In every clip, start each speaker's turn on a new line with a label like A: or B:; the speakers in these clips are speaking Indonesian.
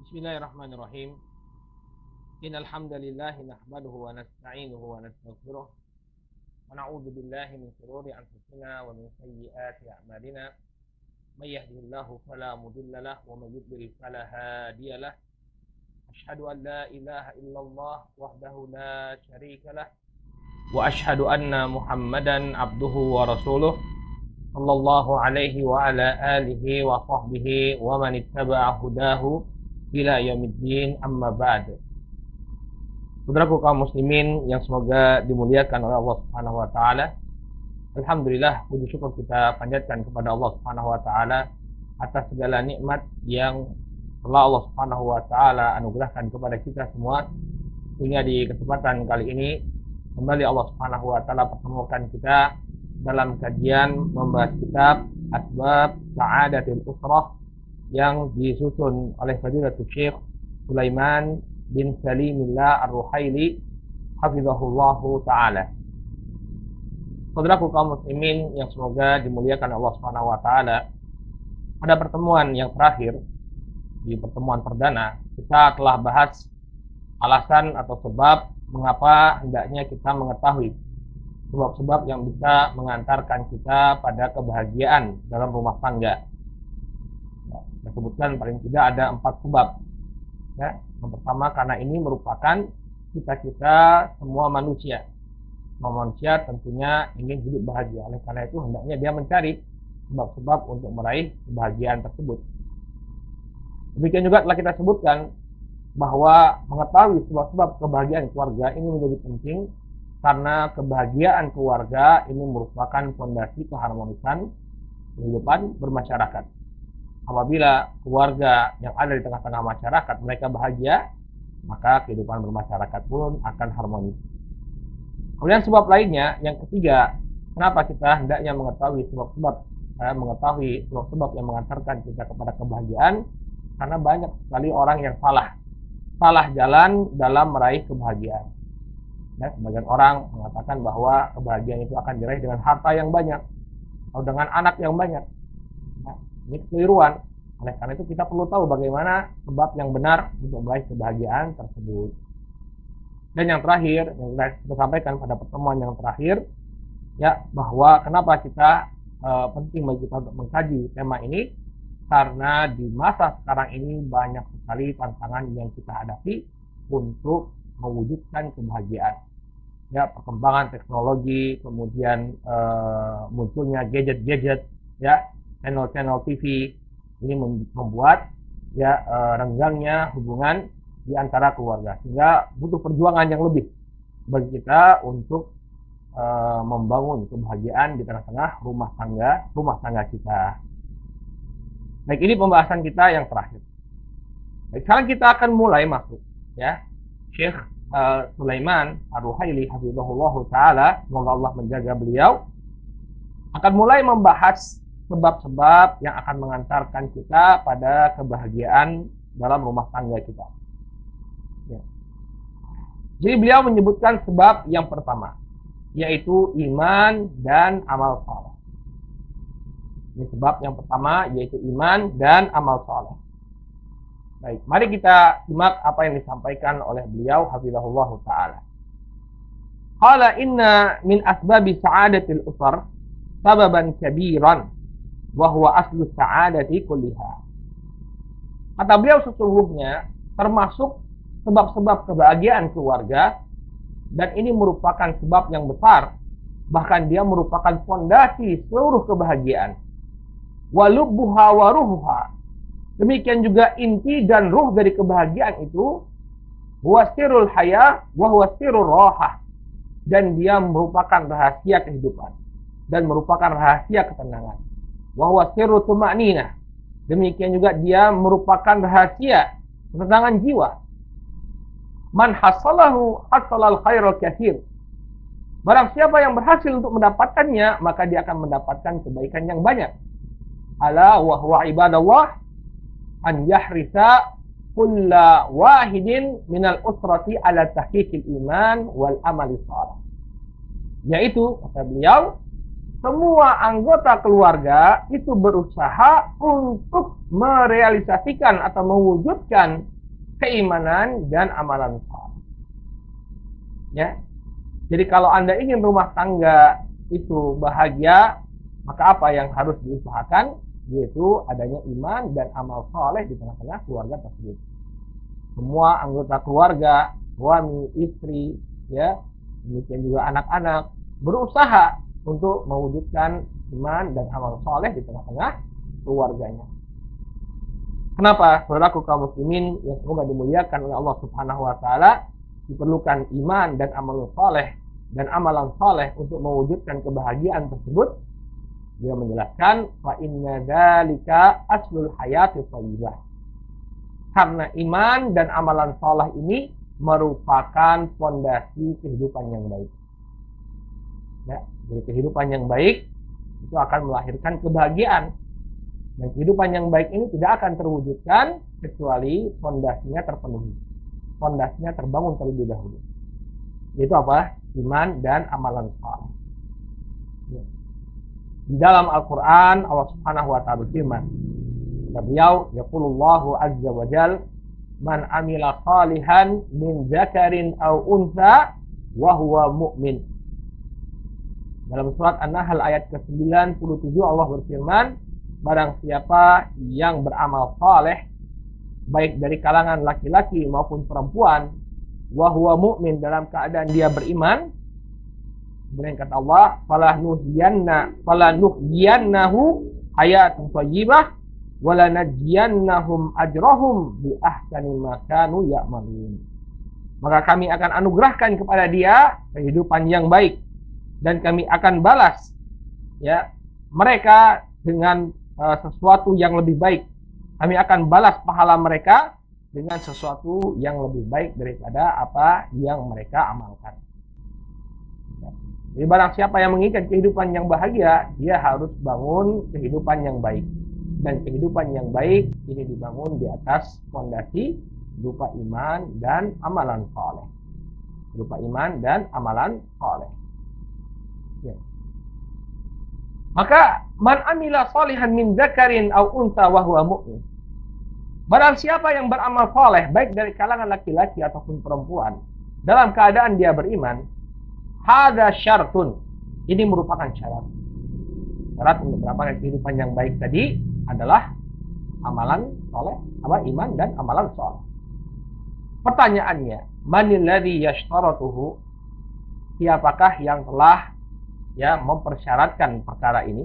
A: Bismillahirrahmanirrahim. Innal hamdalillah nahmaduhu wa nasta'inuhu wa nastaghfiruh wa na'udzu billahi min shururi anfusina wa min sayyiati a'malina. May yahdihillahu fala mudilla lahu wa may yudlil fala hadiya lahu. Asyhadu an la ilaha illallah wahdahu la syarika lah wa asyhadu anna Muhammadan abduhu wa rasuluh sallallahu alaihi wa ala alihi wa sahbihi wa man ittaba'a hudahu ila yaumiddin, amma ba'd. Saudaraku kaum muslimin yang semoga dimuliakan oleh Allah Subhanahu wa taala. Alhamdulillah, puji syukur kita panjatkan kepada Allah Subhanahu wa taala atas segala nikmat yang telah Allah Subhanahu wa taala anugerahkan kepada kita semua, sehingga di kesempatan kali ini kembali Allah Subhanahu wa taala pertemukan kita dalam kajian membahas kitab Asbab Sa'adatil Usrah yang disusun oleh Fadilatul Syekh Sulaiman bin Salimillah Ar-Ruhaili hafizahullahu ta'ala. Saudaraku kaum muslimin yang semoga dimuliakan Allah Subhanahu wa taala, pada pertemuan yang terakhir, di pertemuan perdana, kita telah bahas alasan atau sebab mengapa hendaknya kita mengetahui sebab-sebab yang bisa mengantarkan kita pada kebahagiaan dalam rumah tangga. Saya sebutkan paling tidak ada 4 sebab. Ya, yang pertama, karena ini merupakan cita-cita semua manusia. Semua manusia tentunya ingin hidup bahagia. Oleh karena itu hendaknya dia mencari sebab-sebab untuk meraih kebahagiaan tersebut. Demikian juga telah kita sebutkan bahwa mengetahui sebab-sebab kebahagiaan keluarga ini menjadi penting, karena kebahagiaan keluarga ini merupakan fondasi keharmonisan kehidupan bermasyarakat. Apabila keluarga yang ada di tengah-tengah masyarakat mereka bahagia, maka kehidupan bermasyarakat pun akan harmonis. Kemudian sebab lainnya, yang ketiga, kenapa kita hendaknya mengetahui sebab-sebab yang mengantarkan kita kepada kebahagiaan, karena banyak sekali orang yang salah jalan dalam meraih kebahagiaan. Ya, sebagian orang mengatakan bahwa kebahagiaan itu akan diraih dengan harta yang banyak atau dengan anak yang banyak. Ini kekeliruan. Oleh karena itu kita perlu tahu bagaimana sebab yang benar untuk meraih kebahagiaan tersebut. Dan yang terakhir, yang kita sampaikan pada pertemuan yang terakhir, ya, bahwa kenapa kita penting bagi kita untuk mengkaji tema ini, karena di masa sekarang ini banyak sekali tantangan yang kita hadapi untuk mewujudkan kebahagiaan. Ya, perkembangan teknologi, kemudian munculnya gadget-gadget, ya, channel-channel TV ini membuat ya renggangnya hubungan di antara keluarga, sehingga butuh perjuangan yang lebih bagi kita untuk membangun kebahagiaan di tengah-tengah rumah tangga kita. Baik, ini pembahasan kita yang terakhir. Baik, sekarang kita akan mulai masuk, ya. Syekh Sulaiman Ar-Ruhaili hafizahullahu taala, semoga Allah menjaga beliau, akan mulai membahas sebab-sebab yang akan mengantarkan kita pada kebahagiaan dalam rumah tangga kita. Ya. Jadi beliau menyebutkan sebab yang pertama, yaitu iman dan amal saleh. Ini sebab yang pertama, yaitu iman dan amal saleh. Baik, mari kita simak apa yang disampaikan oleh beliau hafizahullahu ta'ala. Qala inna min asbabi sa'adatil usar sababan kabiran wa huwa aslu sa'adati kulliha. Kata beliau, sesungguhnya termasuk sebab-sebab kebahagiaan keluarga, dan ini merupakan sebab yang besar, bahkan dia merupakan fondasi seluruh kebahagiaan. Walubbuha wa ruhuha. Demikian juga inti dan ruh dari kebahagiaan itu, huwa sirrul haya wa huwa sirrul rohah, dan dia merupakan rahasia kehidupan dan merupakan rahasia ketenangan. Wa huwa sirrul tuma'ninah, demikian juga dia merupakan rahasia ketenangan jiwa. Man hasalahu hasalal khairal katsir. Barang siapa yang berhasil untuk mendapatkannya, maka dia akan mendapatkan kebaikan yang banyak. Ala wa huwa ibadallah an yahrisa kulla wahidin minal usrati ala tahqiqil iman wal amali salih. Yaitu, kata beliau, semua anggota keluarga itu berusaha untuk merealisasikan atau mewujudkan keimanan dan amalan saleh. Ya. Jadi kalau Anda ingin rumah tangga itu bahagia, maka apa yang harus diusahakan? Yaitu adanya iman dan amal saleh di tengah-tengah keluarga tersebut. Semua anggota keluarga, suami, istri, ya, demikian juga anak-anak, berusaha untuk mewujudkan iman dan amal saleh di tengah-tengah keluarganya. Kenapa? Saudaraku kaum muslimin yang semoga dimuliakan oleh Allah Subhanahu wa taala, diperlukan iman dan amal saleh dan amalan saleh untuk mewujudkan kebahagiaan tersebut. Dia menjelaskan fa inna dzalika aslul hayati thayyibah. Karena iman dan amalan saleh ini merupakan fondasi kehidupan yang baik. Ya, jadi kehidupan yang baik itu akan melahirkan kebahagiaan. Dan kehidupan yang baik ini tidak akan terwujudkan kecuali fondasinya terpenuhi. Fondasinya terbangun terlebih dahulu. Yaitu apa? Iman dan amalan saleh. Ya. Di dalam Al-Quran Allah Subhanahu wa ta'ala berfirman, beliau yaqulullahu azza wa jal, man amila salihan min zakarin aw untha wa huwa mu'min. Dalam surat An-Nahl ayat ke-97 Allah berfirman, barang siapa yang beramal saleh baik dari kalangan laki-laki maupun perempuan, wa huwa mu'min, dalam keadaan dia beriman, kemudian kata Allah, falanuhyiyannahu hayatan thayyibah wa lanajziyannahum ajrahum bi ahsani ma kanu ya'malun. Maka kami akan anugerahkan kepada dia kehidupan yang baik dan kami akan balas ya mereka dengan sesuatu yang lebih baik. Kami akan balas pahala mereka dengan sesuatu yang lebih baik daripada apa yang mereka amalkan. Jadi barang siapa yang menginginkan kehidupan yang bahagia, dia harus bangun kehidupan yang baik. Dan kehidupan yang baik ini dibangun di atas fondasi berupa iman dan amalan saleh. Berupa iman dan amalan saleh. Ya. Maka man amila salihan min dzakarin aw untha wa huwa mu'min. Barang siapa yang beramal saleh baik dari kalangan laki-laki ataupun perempuan dalam keadaan dia beriman, hada syartun. Ini merupakan syarat. Syarat untuk mendapatkan kehidupan yang baik tadi adalah amalan soleh, iman dan amalan soleh. Pertanyaannya, manil ladzi yashtaratuhu? Siapakah yang telah mempersyaratkan perkara ini?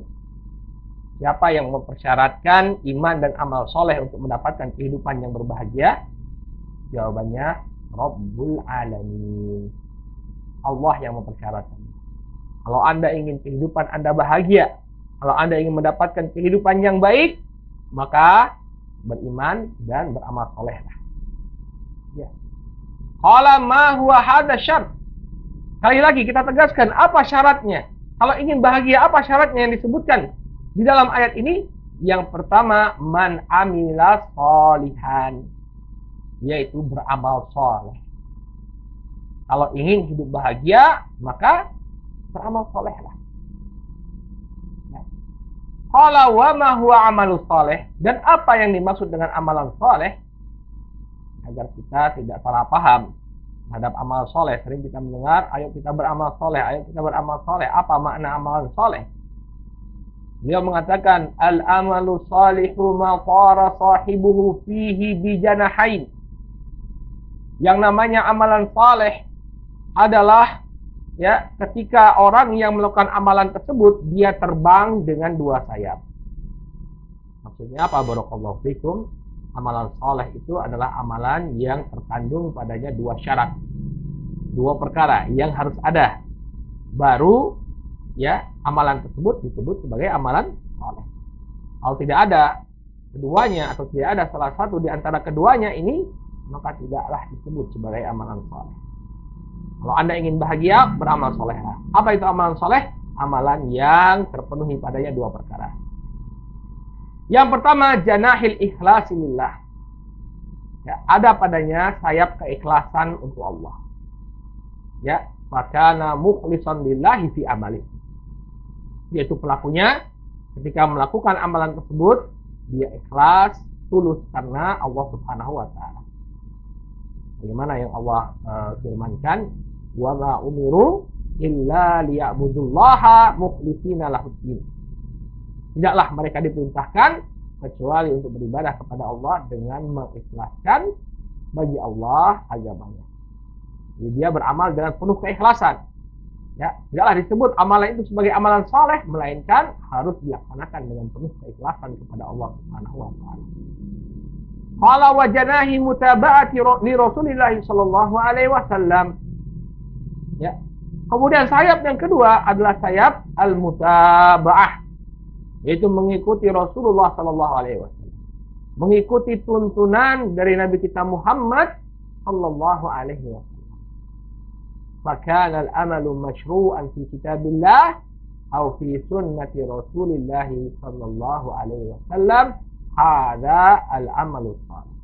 A: Siapa yang mempersyaratkan iman dan amal soleh untuk mendapatkan kehidupan yang berbahagia? Jawabannya Rabbul Alamin. Allah yang mempersyaratkan. Kalau Anda ingin kehidupan Anda bahagia, kalau Anda ingin mendapatkan kehidupan yang baik, maka beriman dan beramal solehlah. Ya. Qala ma huwa hadza syart? Sekali lagi kita tegaskan apa syaratnya. Kalau ingin bahagia, apa syaratnya yang disebutkan di dalam ayat ini? Yang pertama, man amila sholihan, yaitu beramal soleh. Kalau ingin hidup bahagia, maka beramal solehlah. Qala wa ma huwa amalus soleh? Dan apa yang dimaksud dengan amalan soleh? Agar kita tidak salah paham terhadap amal soleh. Sering kita mendengar, ayo kita beramal soleh, ayo kita beramal soleh. Apa makna amalan soleh? Dia mengatakan, al-amalu salihu ma qara sahibuhu fihi bijanahain. Yang namanya amalan soleh adalah ketika orang yang melakukan amalan tersebut dia terbang dengan dua sayap. Maksudnya apa? Barakallahu fikum. Amalan soleh itu adalah amalan yang terkandung padanya dua syarat, dua perkara yang harus ada, baru amalan tersebut disebut sebagai amalan soleh. Kalau tidak ada keduanya atau tidak ada salah satu di antara keduanya ini, maka tidaklah disebut sebagai amalan soleh. Kalau Anda ingin bahagia, beramal solehlah. Apa itu amalan soleh? Amalan yang terpenuhi padanya dua perkara. Yang pertama, janahil ikhlasi lillah. Ada padanya sayap keikhlasan untuk Allah. Fakana mukhlisan lillahi fi amali. Yaitu pelakunya ketika melakukan amalan tersebut, dia ikhlas, tulus karena Allah Subhanahu wa ta'ala. Bagaimana yang Allah firmankan, wa ma umiru illa liya'budullaha mukhlishina lahuddin. Tidaklah mereka diperintahkan kecuali untuk beribadah kepada Allah dengan mengikhlaskan bagi Allah agamanya. Jadi dia beramal dengan penuh keikhlasan. Ya, tidaklah disebut amalan itu sebagai amalan saleh, melainkan harus dilaksanakan dengan penuh keikhlasan kepada Allah Subhanahu wa taala. Qala wa janahi mutaba'ati li Rasulillah sallallahu alaihi wasallam. Ya. Kemudian sayap yang kedua adalah sayap al-mutaba'ah, yaitu mengikuti Rasulullah sallallahu alaihi wasallam. Mengikuti tuntunan dari Nabi kita Muhammad sallallahu alaihi wasallam. فكان الأمل مشروعا في كتاب الله أو في سنة رسول الله صلى الله عليه وسلم هذا العمل الصالح.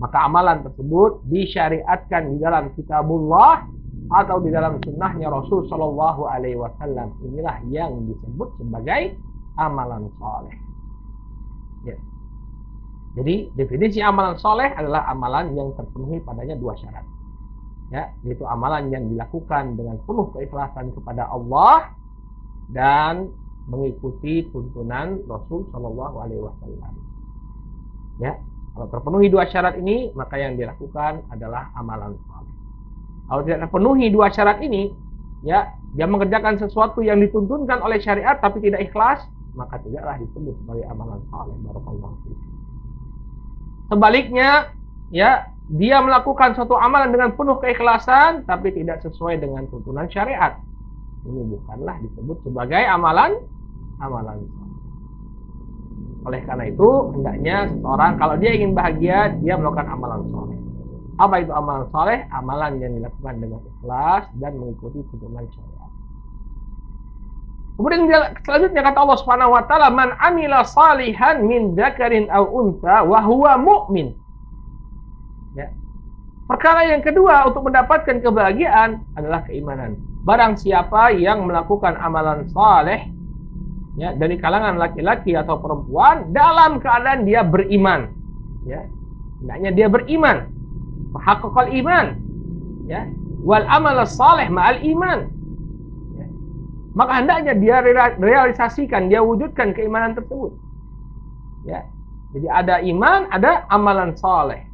A: Maka amalan tersebut disyariatkan di dalam kitabullah atau di dalam sunnahnya Rasul sallallahu alaihi wasallam. Inilah yang disebut sebagai amalan saleh. Ya. Jadi definisi amalan saleh adalah amalan yang terpenuhi padanya dua syarat. Ya, yaitu amalan yang dilakukan dengan penuh keikhlasan kepada Allah dan mengikuti tuntunan Rasul Shallallahu Alaihi Wasallam. Ya, kalau terpenuhi dua syarat ini, maka yang dilakukan adalah amalan saleh. Kalau tidak terpenuhi dua syarat ini, ya, dia mengerjakan sesuatu yang dituntunkan oleh syariat tapi tidak ikhlas, maka tidaklah disebut sebagai amalan saleh. Barakallahu fiik. Sebaliknya, ya, dia melakukan suatu amalan dengan penuh keikhlasan tapi tidak sesuai dengan tuntunan syariat, ini bukanlah disebut sebagai amalan saleh. Oleh karena itu, hendaknya seseorang kalau dia ingin bahagia, dia melakukan amalan saleh. Apa itu amalan saleh? Amalan yang dilakukan dengan ikhlas dan mengikuti tuntunan syariat. Kemudian selanjutnya kata Allah Subhanahu wa taala, "Man 'amila salihan min dzakarin aw untha wa huwa mu'min." Ya. Perkara yang kedua untuk mendapatkan kebahagiaan adalah keimanan. Barang siapa yang melakukan amalan saleh, ya, dari kalangan laki-laki atau perempuan dalam keadaan dia beriman, ya, hendaknya dia beriman, haqqaqal iman, ya, wal amal saleh ma'al iman, ya. Maka hendaknya dia realisasikan, dia wujudkan keimanan tersebut, ya. Jadi ada iman, ada amalan saleh.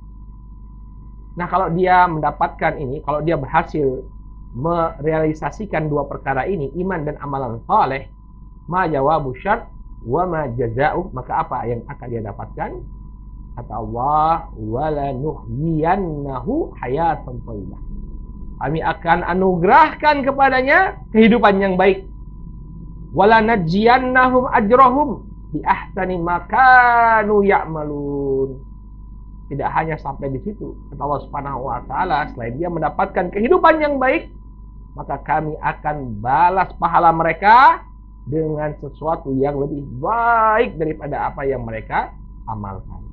A: Nah, kalau dia mendapatkan ini, kalau dia berhasil merealisasikan dua perkara ini, iman dan amalan saleh, ma jawabu syart wa ma jazaa'u, maka apa yang akan dia dapatkan? Kata Allah, wala nuhyiyannahu hayatan thayyibah. Kami akan anugerahkan kepadanya kehidupan yang baik. Wala najziyannahum ajrahum bi ahsani ma kanu ya'malun. Tidak hanya sampai di situ. Kata Allah Subhanahu wa taala, selain dia mendapatkan kehidupan yang baik, maka kami akan balas pahala mereka dengan sesuatu yang lebih baik daripada apa yang mereka amalkan.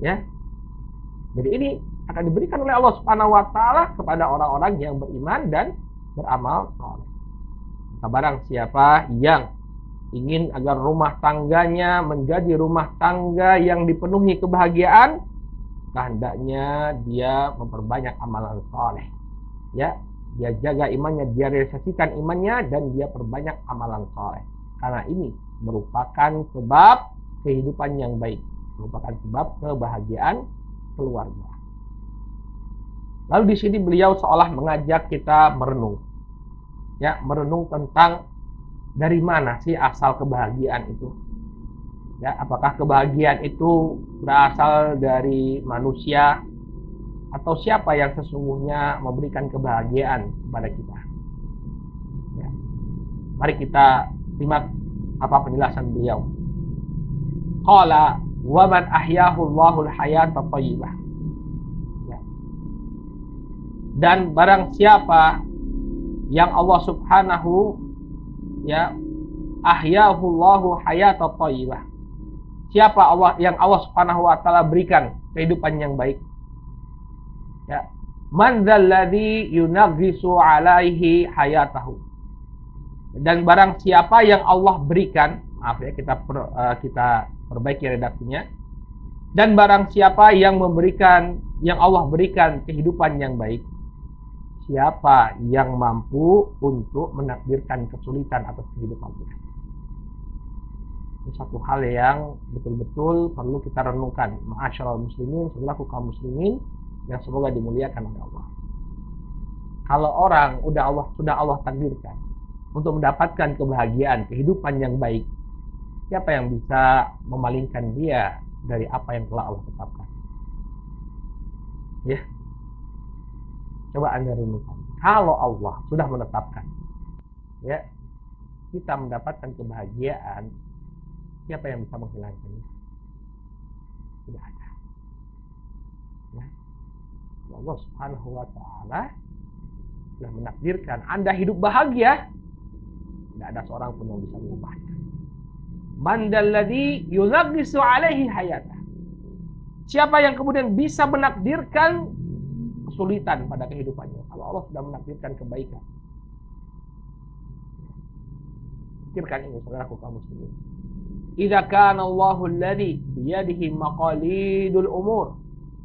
A: Ya. Jadi ini akan diberikan oleh Allah Subhanahu wa taala kepada orang-orang yang beriman dan beramal saleh. Maka barang siapa yang ingin agar rumah tangganya menjadi rumah tangga yang dipenuhi kebahagiaan, hendaknya dia memperbanyak amalan saleh. Ya, dia jaga imannya, dia realisasikan imannya, dan dia perbanyak amalan saleh. Karena ini merupakan sebab kehidupan yang baik, merupakan sebab kebahagiaan keluarga. Lalu di sini beliau seolah mengajak kita merenung, ya, merenung tentang dari mana sih asal kebahagiaan itu? Ya, apakah kebahagiaan itu berasal dari manusia atau siapa yang sesungguhnya memberikan kebahagiaan kepada kita? Ya. Mari kita simak apa penjelasan beliau. Qala wa man ahyahu Allahul hayata thayyibah. Ya. Dan barang siapa yang Allah Subhanahu, ya, ahyahu Allahu hayata thayyibah. Siapa yang Allah Subhanahu wa taala berikan kehidupan yang baik. Ya. Man dzalladzi yunaghisu alaihi hayatahu. Dan barang siapa yang Allah berikan, maaf ya, kita perbaiki redaksinya. Dan barang siapa yang Allah berikan kehidupan yang baik, siapa yang mampu untuk menakdirkan kesulitan atas kehidupan kita? Ini satu hal yang betul-betul perlu kita renungkan. Ma'asyiral muslimin, saudaraku kaum muslimin yang semoga dimuliakan oleh Allah. Kalau orang sudah Allah takdirkan untuk mendapatkan kebahagiaan, kehidupan yang baik, siapa yang bisa memalingkan dia dari apa yang telah Allah tetapkan? Ya, coba Anda renungkan. Kalau Allah sudah menetapkan, ya, kita mendapatkan kebahagiaan, siapa yang bisa menghilangkannya? Tidak ada. Ya. Allah Subhanahu wa Ta'ala sudah menakdirkan Anda hidup bahagia, tidak ada seorang pun yang bisa mengubahnya. Man dalladzi yunaggisu alaihi hayatah. Siapa yang kemudian bisa menakdirkan kesulitan pada kehidupannya? Kalau Allah sudah menakdirkan kebaikan. Pikirkan ini, saudaraku kaum muslimin. Idza kana Allahu alladzi biyadihi maqalidul umur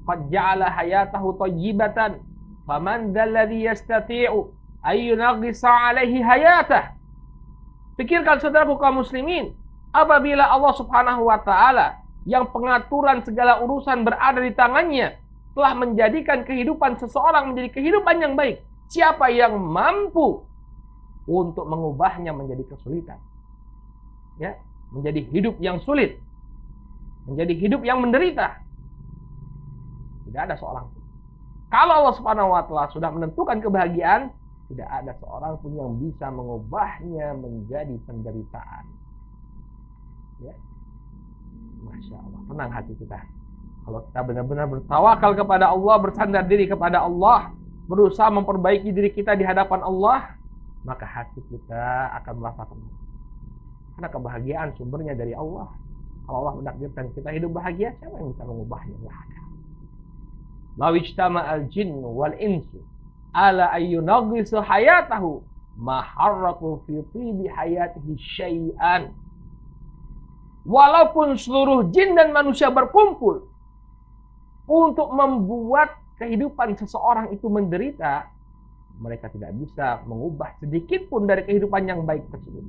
A: qad ja'ala hayatahu thayyibatan faman dzalladzi yastati'u ay yunaghisa 'alaihi hayatah. Pikirkan saudaraku kaum muslimin, apabila Allah Subhanahu wa Ta'ala yang pengaturan segala urusan berada di tangannya telah menjadikan kehidupan seseorang menjadi kehidupan yang baik, siapa yang mampu untuk mengubahnya menjadi kesulitan? Ya, menjadi hidup yang sulit, menjadi hidup yang menderita. Tidak ada seorang pun. Kalau Allah Subhanahu wa Ta'ala sudah menentukan kebahagiaan, tidak ada seorang pun yang bisa mengubahnya menjadi penderitaan. Ya. Masya Allah, tenang hati kita. Kalau kita benar-benar bertawakal kepada Allah, bersandar diri kepada Allah, berusaha memperbaiki diri kita di hadapan Allah, maka hati kita akan merasa tenang. Karena kebahagiaan sumbernya dari Allah. Kalau Allah menakdirkan kita hidup bahagia, siapa yang bisa mengubahnya? Tidak ada. Law ijtama'al jinnu wal insu ala ayyunaghisu hayatahu ma harraqu fi tibi hayatihi syai'an. Walaupun seluruh jin dan manusia berkumpul untuk membuat kehidupan seseorang itu menderita, mereka tidak bisa mengubah sedikit pun dari kehidupan yang baik tersebut.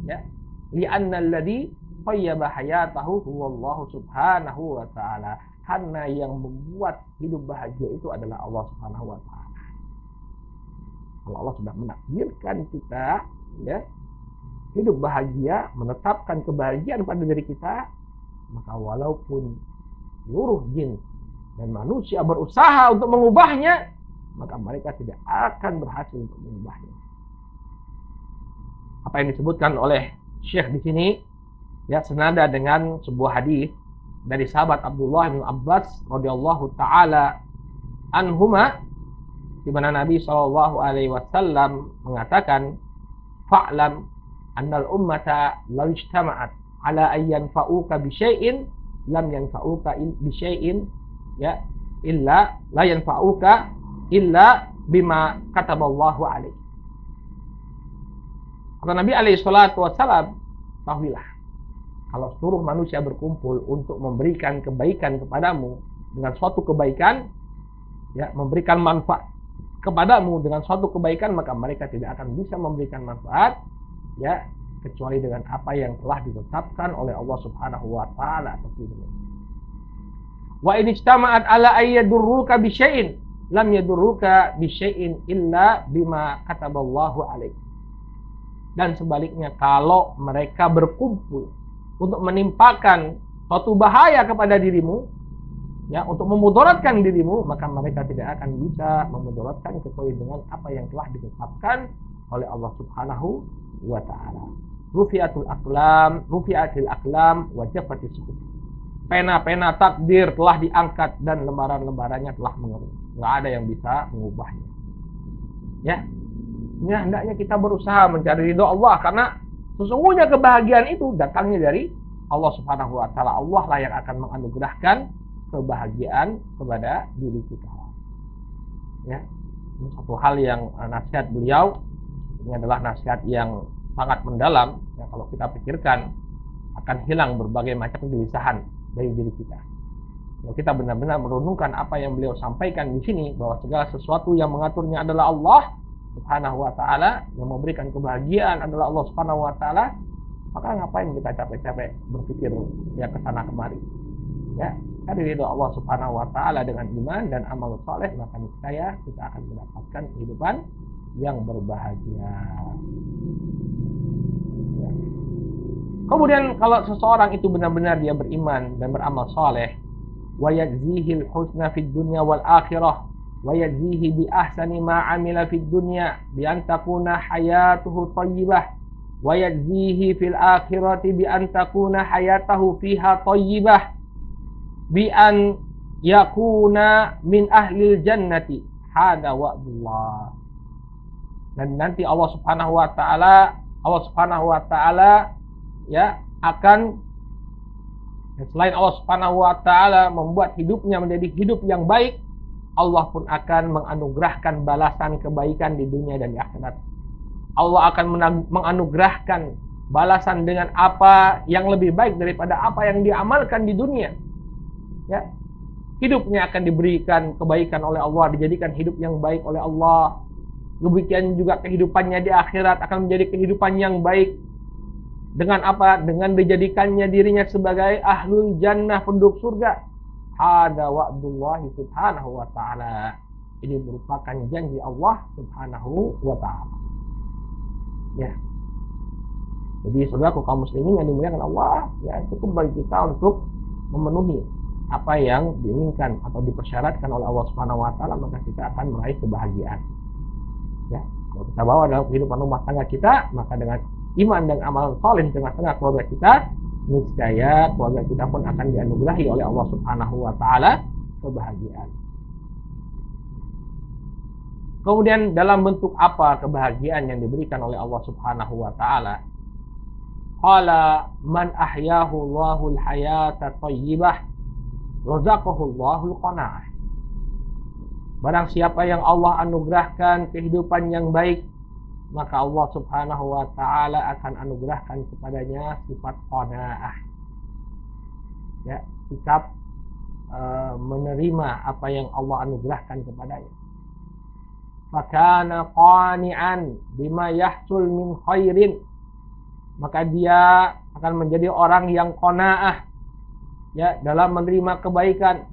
A: Ya, li'anna alladhi qayyaba hayatahu huwallahu subhanahu wa ta'ala. Karena yang membuat hidup bahagia itu adalah Allah Subhanahu wa Ta'ala. Kalau Allah sudah menakdirkan kita, ya, hidup bahagia, menetapkan kebahagiaan pada diri kita, maka walaupun seluruh jin dan manusia berusaha untuk mengubahnya, maka mereka tidak akan berhasil untuk mengubahnya. Apa yang disebutkan oleh Syekh di sini, ya, senada dengan sebuah hadis dari sahabat Abdullah bin Abbas radhiyallahu taala anhuma, di mana Nabi sallallahu alaihi wasallam mengatakan, fa'lam annal ummata law ijtama'at ala an yanfa'uka bi syai'in lam yanfa'uka bi syai'in, ya, illa la yanfa'uka illa bima kataballahu alaik. Kata Nabi alaihi salatu wasallam, tahuilah, kalau seluruh manusia berkumpul untuk memberikan kebaikan kepadamu dengan suatu kebaikan, ya, memberikan manfaat kepadamu dengan suatu kebaikan, maka mereka tidak akan bisa memberikan manfaat, ya, kecuali dengan apa yang telah ditetapkan oleh Allah Subhanahu wa Ta'ala. Wa in ijtama'at ala ayyadurruka bi syai'in lam yadurruka bi syai'in illa bima kataballahu alaik. Dan sebaliknya, kalau mereka berkumpul untuk menimpakan suatu bahaya kepada dirimu, ya, untuk memudaratkan dirimu, maka mereka tidak akan bisa memudaratkan kecuali dengan apa yang telah ditetapkan oleh Allah Subhanahu wa Ta'ala. Rufi'atil aqlam wa jaffatis suhuf. Pena-pena takdir telah diangkat dan lembaran-lembarannya telah mengering. Enggak ada yang bisa mengubahnya. Ya. Ini hendaknya kita berusaha mencari ridho Allah, karena sesungguhnya kebahagiaan itu datangnya dari Allah Subhanahu wa Ta'ala. Allah lah yang akan menganugerahkan kebahagiaan kepada diri kita. Ya, ini satu hal yang nasihat beliau ini adalah nasihat yang sangat mendalam. Ya, kalau kita pikirkan akan hilang berbagai macam kegelisahan dari diri kita. Kalau kita benar-benar merenungkan apa yang beliau sampaikan di sini, bahwa segala sesuatu yang mengaturnya adalah Allah Subhanahu wa Ta'ala, yang memberikan kebahagiaan adalah Allah Subhanahu wa Ta'ala, maka ngapain kita capek-capek berpikir ya ke sana kemari? Ya, cari ridho Allah Subhanahu wa Ta'ala dengan iman dan amal saleh, maka niscaya kita akan mendapatkan kehidupan yang berbahagia. Ya. Kemudian kalau seseorang itu benar-benar dia beriman dan beramal saleh, wa yajzihil husna fid dunya wal akhirah, wa yajzihi bi ahsani ma amila fid dunya bi an takuna hayatuhu thayyibah, wa yajzihi fil akhirati bi an takuna hayatahu fiha thayyibah, bi an yakuna min ahlil jannati, hada wa'dullah. Dan nanti Allah Subhanahu wa Ta'ala ya akan, selain Allah Subhanahu wa Ta'ala membuat hidupnya menjadi hidup yang baik, Allah pun akan menganugerahkan balasan kebaikan di dunia dan di akhirat. Allah akan menganugerahkan balasan dengan apa yang lebih baik daripada apa yang diamalkan di dunia. Ya. Hidupnya akan diberikan kebaikan oleh Allah, dijadikan hidup yang baik oleh Allah. Demikian juga kehidupannya di akhirat akan menjadi kehidupan yang baik. Dengan apa? Dengan dijadikannya dirinya sebagai ahlul jannah, penduduk surga. Hada wa'dullahi subhanahu wa ta'ala. Ini merupakan janji Allah Subhanahu wa ta'ala. Ya. Jadi saudaraku kaum muslimin yang dimuliakan Allah, ya cukup bagi kita untuk memenuhi apa yang diinginkan atau dipersyaratkan oleh Allah Subhanahu wa ta'ala, maka kita akan meraih kebahagiaan. Ya, kalau kita bawa dalam kehidupan rumah tangga kita, maka dengan iman dan amal saleh di tengah-tengah keluarga kita, niscaya keluarga kita pun akan dianugerahi oleh Allah Subhanahu wa ta'ala kebahagiaan. Kemudian dalam bentuk apa kebahagiaan yang diberikan oleh Allah Subhanahu wa ta'ala? Qala man ahyahu Allahul hayata thayyibah razaqahu Allahul qanaah. Barang siapa yang Allah anugerahkan kehidupan yang baik, maka Allah Subhanahu wa ta'ala akan anugerahkan kepadanya sifat qanaah. Ya, sikap menerima apa yang Allah anugerahkan kepadanya. Fakana qani'an bima yahsul min khairin, maka dia akan menjadi orang yang qanaah ya dalam menerima kebaikan.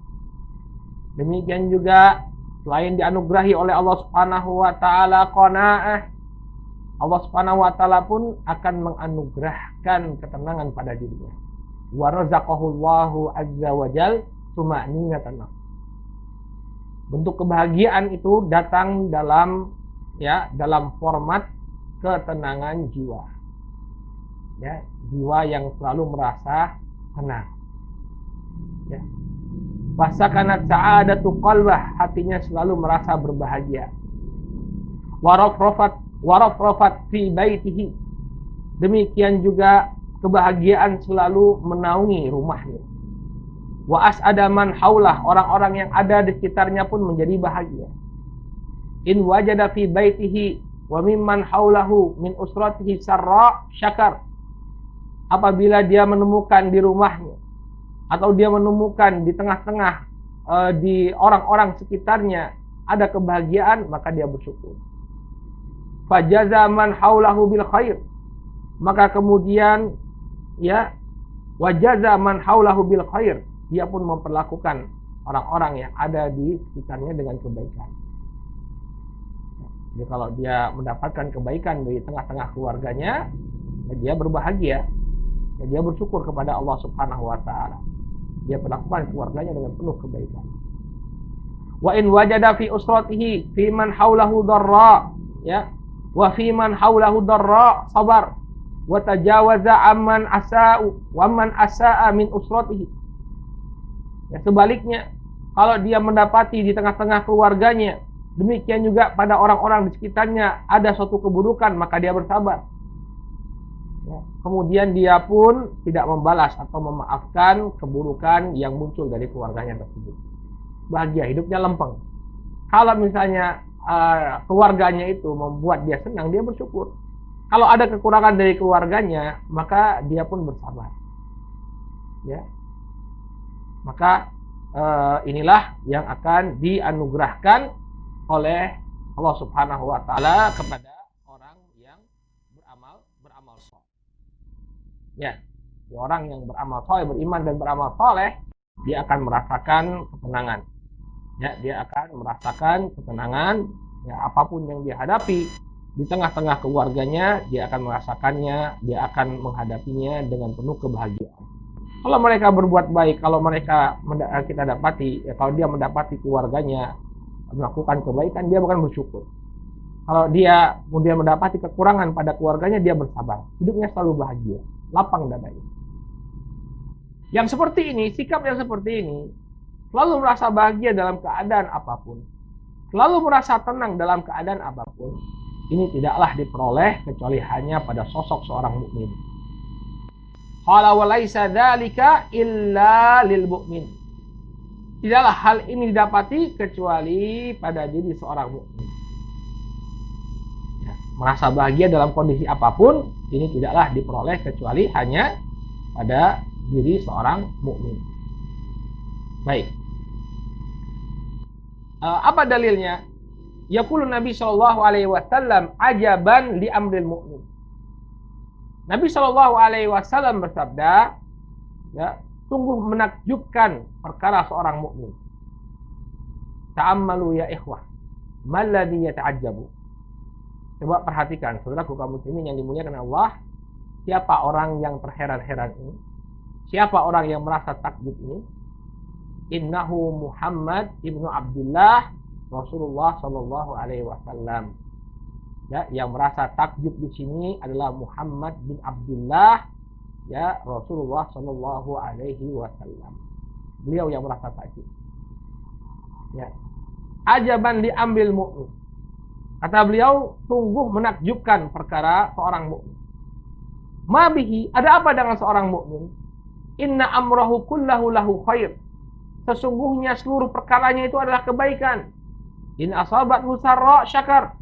A: Demikian juga selain dianugerahi oleh Allah Subhanahu wa ta'ala qanaah, Allah Subhanahu wa ta'ala pun akan menganugerahkan ketenangan pada dirinya. Wa razaqahu Allahu azza wa jal tuma'ninatan. Bentuk kebahagiaan itu datang dalam format ketenangan jiwa. Ya, jiwa yang selalu merasa tenang. Ya. Fasakanat sa'adatu qalbah, hatinya selalu merasa berbahagia. Warafrafat fi baitihi, demikian juga kebahagiaan selalu menaungi rumahnya. Wa as'ada man haulah, orang-orang yang ada di sekitarnya pun menjadi bahagia. In wajada fi baitihi wa mimman haulahu min usratihi sarra syakar, apabila dia menemukan di rumahnya atau dia menemukan di tengah-tengah di orang-orang sekitarnya ada kebahagiaan, maka dia bersyukur. Fajaza man haulahu bil khair, maka kemudian ya wajaza man haulahu bil khair, dia pun memperlakukan orang-orang yang ada di sekitarnya dengan kebaikan. Jadi kalau dia mendapatkan kebaikan di tengah-tengah keluarganya, ya dia berbahagia, ya dia bersyukur kepada Allah Subhanahu wa ta'ala. Dia perlakukan keluarganya dengan penuh kebaikan. Wa in wajada fi usratihi fi man haulahu darra, ya, wa fi man haulahu darra sabar wa tajawaza amman asa'u wa man asa'a min usratihi. Ya, sebaliknya, kalau dia mendapati di tengah-tengah keluarganya, demikian juga pada orang-orang di sekitarnya ada suatu keburukan, maka dia bersabar. Ya, kemudian dia pun tidak membalas atau memaafkan keburukan yang muncul dari keluarganya tersebut. Bahagia, hidupnya lempeng. Kalau misalnya keluarganya itu membuat dia senang, dia bersyukur. Kalau ada kekurangan dari keluarganya, maka dia pun bersabar. Ya. Maka inilah yang akan dianugerahkan oleh Allah Subhanahu wa taala kepada orang yang beramal saleh. Ya, orang yang beramal saleh, beriman dan beramal saleh, dia akan merasakan ketenangan. Ya, dia akan merasakan ketenangan, ya, apapun yang dia hadapi di tengah-tengah keluarganya, dia akan merasakannya, dia akan menghadapinya dengan penuh kebahagiaan. Kalau mereka berbuat baik, kalau mereka kita dapati, ya, kalau dia mendapati keluarganya melakukan kebaikan, dia bukan bersyukur. Kalau dia kemudian mendapati kekurangan pada keluarganya, dia bersabar. Hidupnya selalu bahagia, lapang dadanya. Yang seperti ini, sikap yang seperti ini, selalu merasa bahagia dalam keadaan apapun, selalu merasa tenang dalam keadaan apapun, ini tidaklah diperoleh kecuali hanya pada sosok seorang mukmin. Qala wa laisa dzalika illa lil mu'min. Tidaklah hal ini didapati kecuali pada diri seorang mukmin. Ya, merasa bahagia dalam kondisi apapun, ini tidaklah diperoleh kecuali hanya pada diri seorang mukmin. Baik. Apa dalilnya? Yaqulu Nabi sallallahu alaihi wasallam ajaban li amril mu'min. Nabi sallallahu alaihi wasallam bersabda, ya, sungguh menakjubkan perkara seorang mukmin. Ta'ammalu ya ikhwah, malladhi yata'ajjabu. Coba perhatikan, saudaraku kaum muslimin yang dimuliakan Allah, siapa orang yang terheran-heran ini? Siapa orang yang merasa takjub ini? Innahu Muhammad ibnu Abdullah Rasulullah Shallallahu Alaihi Wasallam. Ya, yang merasa takjub di sini adalah Muhammad bin Abdullah, ya, Rasulullah Shallallahu Alaihi Wasallam. Beliau yang merasa takjub. Ya, ajaban diambil mukmin. Kata beliau, sungguh menakjubkan perkara seorang mukmin. Mabihi, ada apa dengan seorang mukmin? Inna amrahu kullahu lahu khair. Sesungguhnya seluruh perkaranya itu adalah kebaikan. In asabat musarra syakar.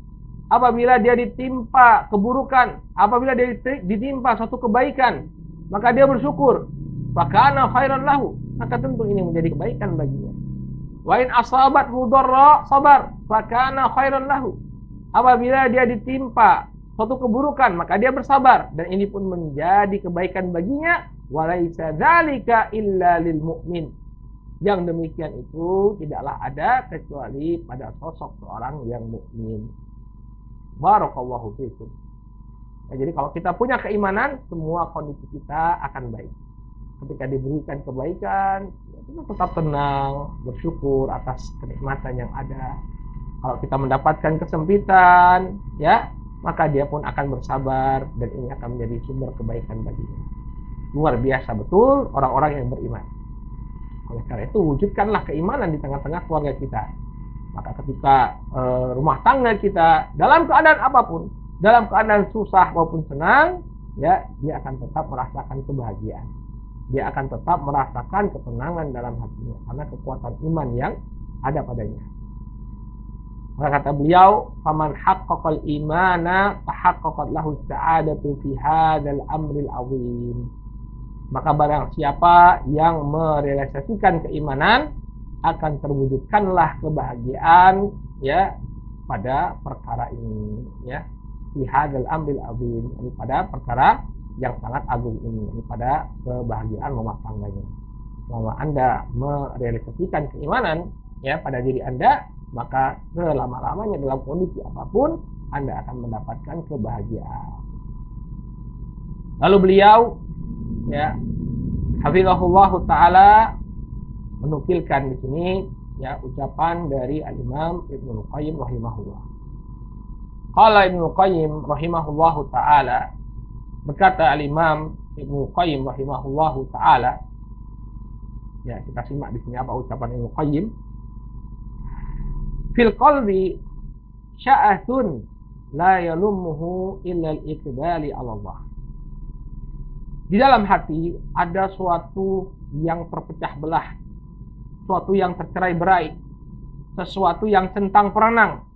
A: Apabila dia ditimpa keburukan, apabila dia ditimpa suatu kebaikan, maka dia bersyukur. Fakana khairan lahu. Maka tentu ini menjadi kebaikan baginya. Wa in asabat mudarra sabar. Fakana khairan lahu. Apabila dia ditimpa suatu keburukan, maka dia bersabar, dan ini pun menjadi kebaikan baginya. Walaisa dzalika illa lil mu'min. Yang demikian itu tidaklah ada kecuali pada sosok seorang yang mukmin. Barakallahu fiikum. Ya, jadi kalau kita punya keimanan, semua kondisi kita akan baik. Ketika diberikan kebaikan, ya, kita tetap tenang, bersyukur atas kenikmatan yang ada. Kalau kita mendapatkan kesempitan, ya, maka dia pun akan bersabar, dan ini akan menjadi sumber kebaikan baginya. Luar biasa betul orang-orang yang beriman. Oleh karena itu, wujudkanlah keimanan di tengah-tengah keluarga kita. Maka ketika rumah tangga kita dalam keadaan apapun, dalam keadaan susah maupun senang, ya, dia akan tetap merasakan kebahagiaan. Dia akan tetap merasakan ketenangan dalam hatinya karena kekuatan iman yang ada padanya. Maka kata beliau, "Faman haqqaqal imana tahaqqaqat lahu sa'adatu fi hadzal amril 'azim." Maka barang siapa yang merealisasikan keimanan, akan terwujudkanlah kebahagiaan, ya, pada perkara ini, ya, fi hadzal amril 'azim, pada perkara yang sangat agung ini, pada kebahagiaan rumah tangganya. Selama Anda merealisasikan keimanan, ya, pada diri Anda, maka selama-lamanya dalam kondisi apapun Anda akan mendapatkan kebahagiaan. Lalu beliau, ya, hafizahullahu taala, menukilkan di sini, ya, ucapan dari Al-Imam Ibnu Qayyim rahimahullah. Qala Ibnu Qayyim rahimahullahu taala, berkata Al-Imam Ibnu Qayyim rahimahullahu taala, ya, kita simak di sini apa ucapan Ibnu Qayyim. Fil qalbi sya'athun la yalumuhu illa al-iqbali 'ala Allah. Di dalam hati ada suatu yang terpecah belah, sesuatu yang tercerai-berai, sesuatu yang centang perenang.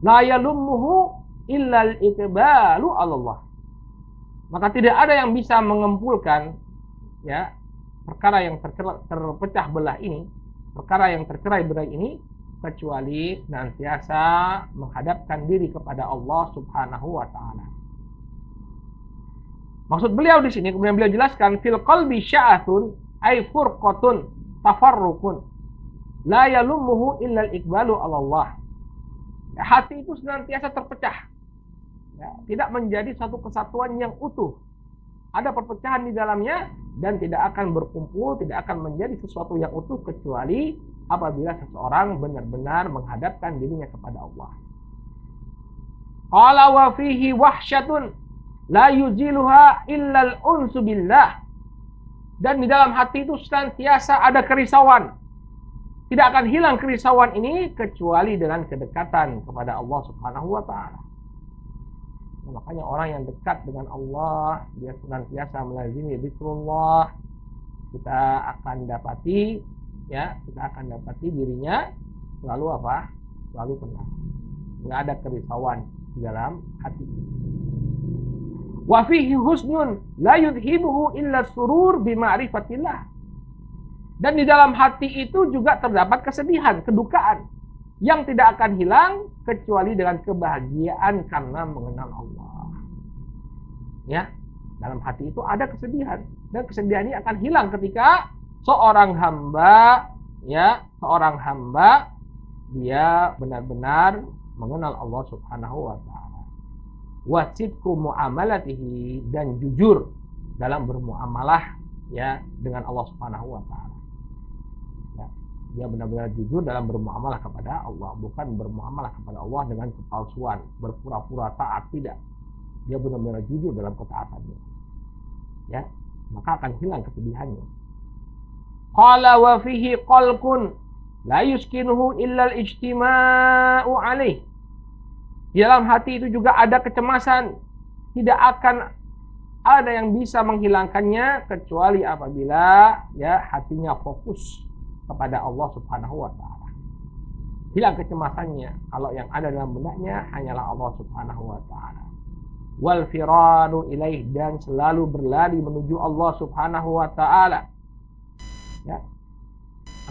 A: La yalumuhu illa al-iqbalu 'ala Allah. Maka tidak ada yang bisa mengumpulkan, ya, perkara yang terpecah belah ini, perkara yang tercerai berai ini, kecuali senantiasa menghadapkan diri kepada Allah Subhanahu wa taala. Maksud beliau di sini, kemudian beliau jelaskan, fil qalbi sya'athun ay furqatun tafarruqun la yalumuhu illa al-iqbalu 'ala Allah. Hati itu senantiasa terpecah, ya, tidak menjadi satu kesatuan yang utuh. Ada perpecahan di dalamnya dan tidak akan berkumpul, tidak akan menjadi sesuatu yang utuh kecuali apabila seseorang benar-benar menghadapkan dirinya kepada Allah. Qala wa fihi wahsyatun la yuziluha illa al-unsu billah. Dan di dalam hati itu senantiasa ada kerisauan. Tidak akan hilang kerisauan ini kecuali dengan kedekatan kepada Allah Subhanahu wa taala. Makanya orang yang dekat dengan Allah, dia senantiasa melazimi zikrullah, kita akan dapati, ya, kita akan dapati dirinya selalu apa? Selalu tenang. Enggak ada kerisauan di dalam hati. Wa fihi husnun la yudhibuhu illa surur bi ma'rifatillah. Dan di dalam hati itu juga terdapat kesedihan, kedukaan yang tidak akan hilang kecuali dengan kebahagiaan karena mengenal Allah. Ya, dalam hati itu ada kesedihan, dan kesedihan ini akan hilang ketika seorang hamba, ya, dia benar-benar mengenal Allah Subhanahu wa taala. Wa sidqu muamalatihi, dan jujur dalam bermuamalah, ya, dengan Allah Subhanahu wa taala. Dia benar-benar jujur dalam bermuamalah kepada Allah, bukan bermuamalah kepada Allah dengan kepalsuan, berpura-pura taat, tidak. Dia benar-benar jujur dalam ketaatannya. Ya, maka akan hilang kesedihannya. Qala wa fihi qalqun la yuskinuhu illa al-ijtima'u alaih. Di dalam hati itu juga ada kecemasan, tidak akan ada yang bisa menghilangkannya kecuali apabila, ya, hatinya fokus kepada Allah Subhanahu wa taala. Hilang kecemasannya kalau yang ada dalam benaknya hanyalah Allah Subhanahu wa taala. Wal firanu ilaih, dan selalu berlari menuju Allah Subhanahu wa taala. Ya.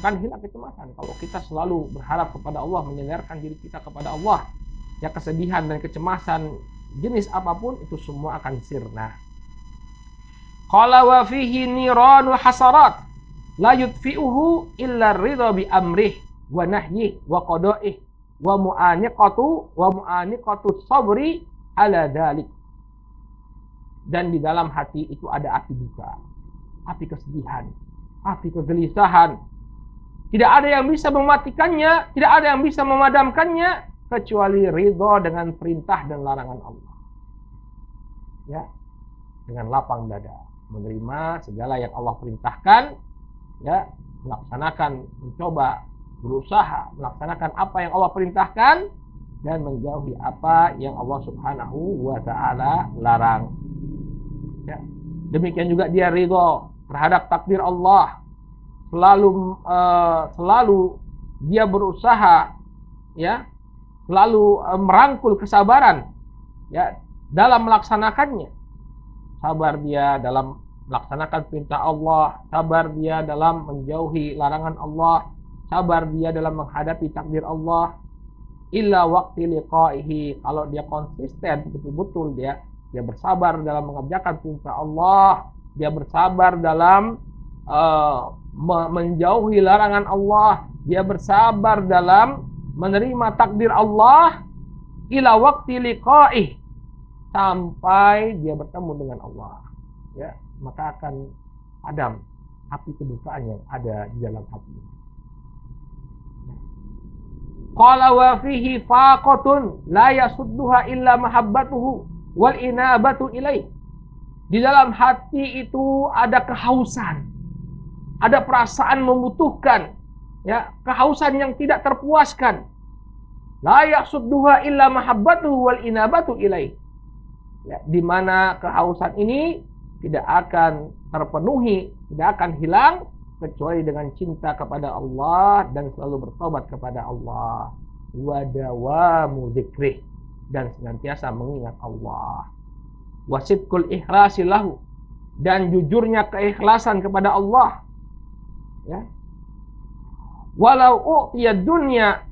A: Akan hilang kecemasan kalau kita selalu berharap kepada Allah, menyandarkan diri kita kepada Allah. Ya, kesedihan dan kecemasan jenis apapun itu semua akan sirna. Qala wa fihi niranu hasarat la yudfi'uhu illa ridha bi amrih wa nahyi wa qada'ih wa mu'aniqatu sabri ala dzalik. Dan di dalam hati itu ada api duka, api kesedihan, api kegelisahan. Tidak ada yang bisa mematikannya, tidak ada yang bisa memadamkannya kecuali ridha dengan perintah dan larangan Allah. Ya, dengan lapang dada menerima segala yang Allah perintahkan, ya, melaksanakan, mencoba, berusaha melaksanakan apa yang Allah perintahkan dan menjauhi apa yang Allah Subhanahu wa taala larang. Ya. Demikian juga dia ridha terhadap takdir Allah. Selalu dia berusaha, ya, selalu merangkul kesabaran, ya, dalam melaksanakannya. Sabar dia dalam melaksanakan perintah Allah, sabar dia dalam menjauhi larangan Allah, sabar dia dalam menghadapi takdir Allah. Illa waqti liqaihi, kalau dia konsisten betul-betul dia bersabar dalam mengerjakan perintah Allah, dia bersabar dalam menjauhi larangan Allah, dia bersabar dalam menerima takdir Allah, ila waqti liqaih, sampai dia bertemu dengan Allah, ya, maka akan padam api kedukaan yang ada di dalam hati. Qala wa fihi faqatun la yasudduha illa mahabbatuhu wal inabatu ilaih. Di dalam hati itu ada kehausan, ada perasaan membutuhkan, ya, kehausan yang tidak terpuaskan. La yasudduha illa mahabbatuhu wal inabatu ilaih. Ya, di mana kehausan ini tidak akan terpenuhi, tidak akan hilang kecuali dengan cinta kepada Allah dan selalu bertobat kepada Allah. Wa dawamu dzikrih, dan senantiasa mengingat Allah. Wa sidqul ikhlasi lahu, dan jujurnya keikhlasan kepada Allah. Ya. Walau u'tiya dunya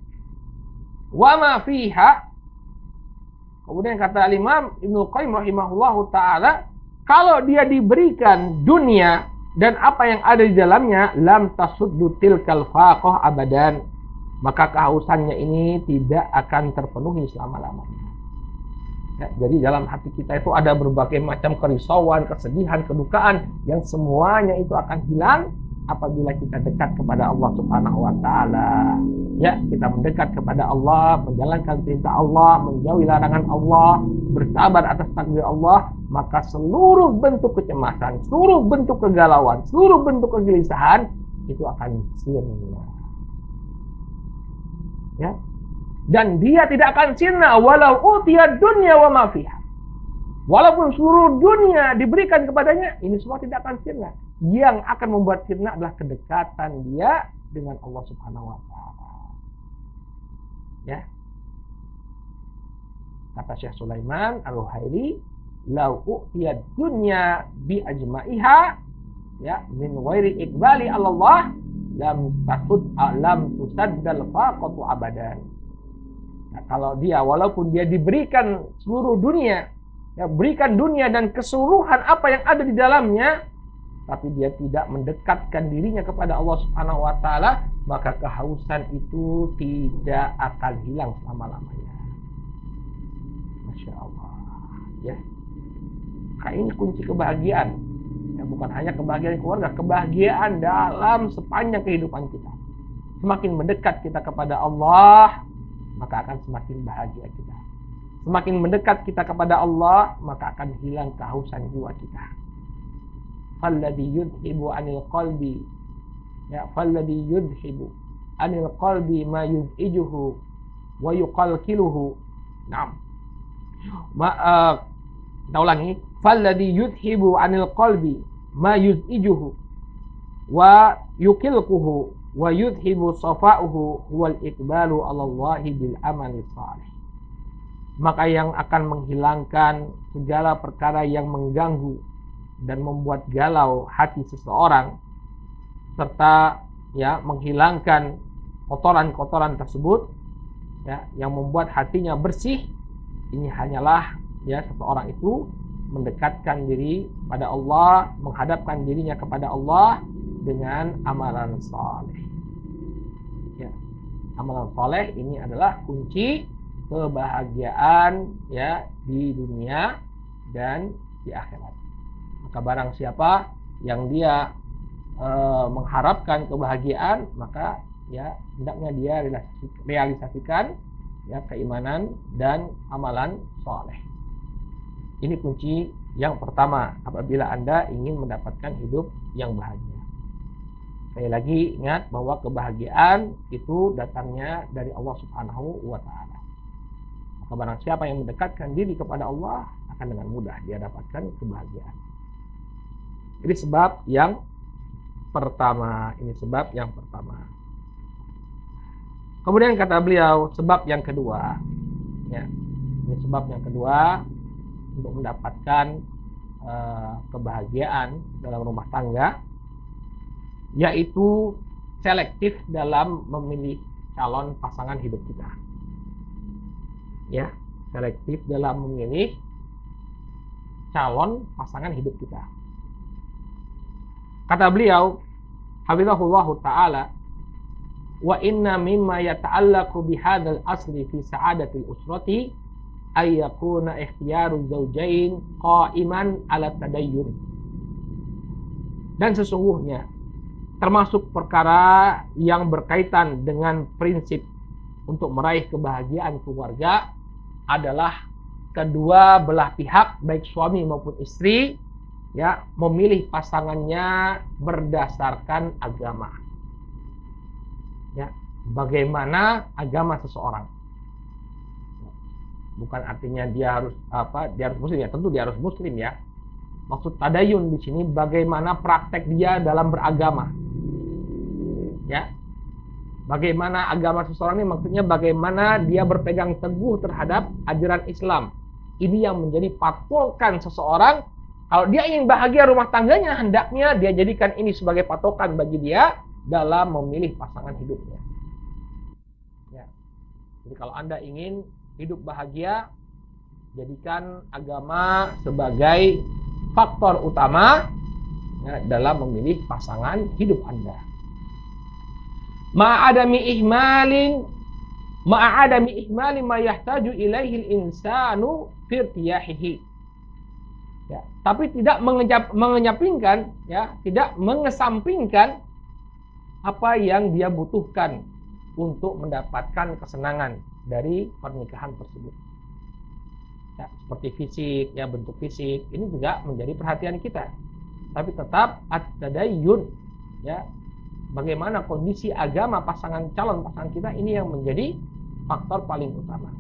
A: wa ma fiha. Kemudian kata Imam Ibnu Qayyim rahimahullahu taala, kalau dia diberikan dunia dan apa yang ada di dalamnya, lam tasuddu tilkal faqah abadan, maka kehausannya ini tidak akan terpenuhi selama-lamanya. Ya, jadi dalam hati kita itu ada berbagai macam kerisauan, kesedihan, kedukaan yang semuanya itu akan hilang apabila kita dekat kepada Allah Subhanahu wa taala. Ya, kita mendekat kepada Allah, menjalankan perintah Allah, menjauhi larangan Allah, bersabar atas takdir Allah, maka seluruh bentuk kecemasan, seluruh bentuk kegalauan, seluruh bentuk kegelisahan itu akan sirna. Ya. Dan dia tidak akan sirna walau utiya dunya wa ma fiha. Walaupun seluruh dunia diberikan kepadanya, ini semua tidak akan sirna. Yang akan membuat sirna adalah kedekatan dia dengan Allah Subhanahu wa taala. Ya. Kata Syekh Sulaiman Al-Ruhaili, "Lau u'tiya dunya bi ajma'iha, ya, min ghairi iqbali 'ala Allah, lam tusaddal faqatu abadan." Nah, kalau dia walaupun dia diberikan seluruh dunia, ya, berikan dunia dan keseluruhan apa yang ada di dalamnya, tapi dia tidak mendekatkan dirinya kepada Allah Subhanahu wa taala, maka kehausan itu tidak akan hilang selama-lamanya. Masya Allah. Ya. Maka ini kunci kebahagiaan. Ya, bukan hanya kebahagiaan keluarga, kebahagiaan dalam sepanjang kehidupan kita. Semakin mendekat kita kepada Allah, maka akan semakin bahagia kita. Semakin mendekat kita kepada Allah, maka akan hilang kehausan jiwa kita. Falladhi yudhibu 'anil qalbi, ya, falladhi yudhibu 'anil qalbi ma yuz'ijuhu wa yuqalqiluhu. Naam. Kita ulangi. Falladhi yudhibu 'anil qalbi ma yuz'ijuhu wa yuqilquhu wa yudhibu safa'uhu wal iqbalu 'ala Allahi bil amali shalih. Maka yang akan menghilangkan segala perkara yang mengganggu dan membuat galau hati seseorang, serta ya menghilangkan kotoran-kotoran tersebut, ya, yang membuat hatinya bersih, ini hanyalah ya seseorang itu mendekatkan diri pada Allah, menghadapkan dirinya kepada Allah dengan amalan saleh. Ya, amalan saleh ini adalah kunci kebahagiaan ya di dunia dan di akhirat. Maka barang siapa yang dia mengharapkan kebahagiaan, maka ya hendaknya dia realisasikan ya keimanan dan amalan saleh. Ini kunci yang pertama apabila Anda ingin mendapatkan hidup yang bahagia. Sekali lagi ingat bahwa kebahagiaan itu datangnya dari Allah Subhanahu wa taala. Maka barang siapa yang mendekatkan diri kepada Allah, akan dengan mudah dia dapatkan kebahagiaan. Ini sebab yang pertama. Kemudian kata beliau, sebab yang kedua. Ya, ini sebab yang kedua untuk mendapatkan kebahagiaan dalam rumah tangga, yaitu selektif dalam memilih calon pasangan hidup kita. Ya, selektif dalam memilih calon pasangan hidup kita. Kata beliau, hafizahullahu ta'ala, wa inna mimma yata'allaqu bihadzal asli fi sa'adatil usrati ay yakuna ikhtiyaru zawjain qa'iman 'ala tadayyun. Dan sesungguhnya termasuk perkara yang berkaitan dengan prinsip untuk meraih kebahagiaan keluarga adalah kedua belah pihak, baik suami maupun istri, ya, memilih pasangannya berdasarkan agama. Ya, bagaimana agama seseorang. Bukan artinya dia harus dia harus muslim ya, tentu dia harus muslim ya. Maksud tadayun di sini bagaimana praktek dia dalam beragama. Ya. Bagaimana agama seseorang ini, maksudnya bagaimana dia berpegang teguh terhadap ajaran Islam. Ini yang menjadi patokan seseorang. Kalau dia ingin bahagia rumah tangganya, hendaknya dia jadikan ini sebagai patokan bagi dia, dalam memilih pasangan hidupnya. Ya. Jadi kalau Anda ingin hidup bahagia, jadikan agama sebagai faktor utama ya, dalam memilih pasangan hidup Anda. Ma'adami ihmalin ma yahtaju ilaihi al-insanu fi irtiyahihi. Ya, tapi tidak mengesampingkan ya, tidak mengesampingkan apa yang dia butuhkan untuk mendapatkan kesenangan dari pernikahan tersebut. Ya, seperti fisik, ya bentuk fisik, ini juga menjadi perhatian kita. Tapi tetap at-tadayyun, ya, bagaimana kondisi agama calon pasangan kita ini yang menjadi faktor paling utama.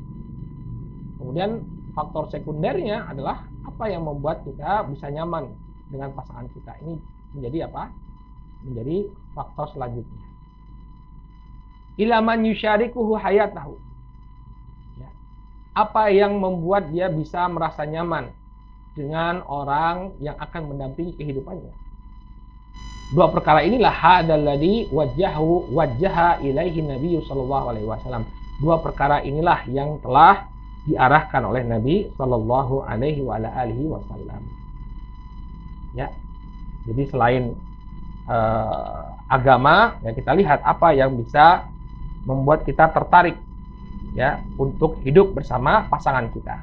A: Kemudian faktor sekundernya adalah apa yang membuat kita bisa nyaman dengan pasangan kita. Ini menjadi apa? Menjadi faktor selanjutnya. Ila man yusyarikuhu hayatahu. Ya. Apa yang membuat dia bisa merasa nyaman dengan orang yang akan mendampingi kehidupannya. Dua perkara inilah hadalladzi wajjaha ilaihi Nabi sallallahu alaihi wasallam. Dua perkara inilah yang telah diarahkan oleh Nabi sallallahu alaihi wasallam. Ya. Jadi selain agama, ya kita lihat apa yang bisa membuat kita tertarik ya untuk hidup bersama pasangan kita.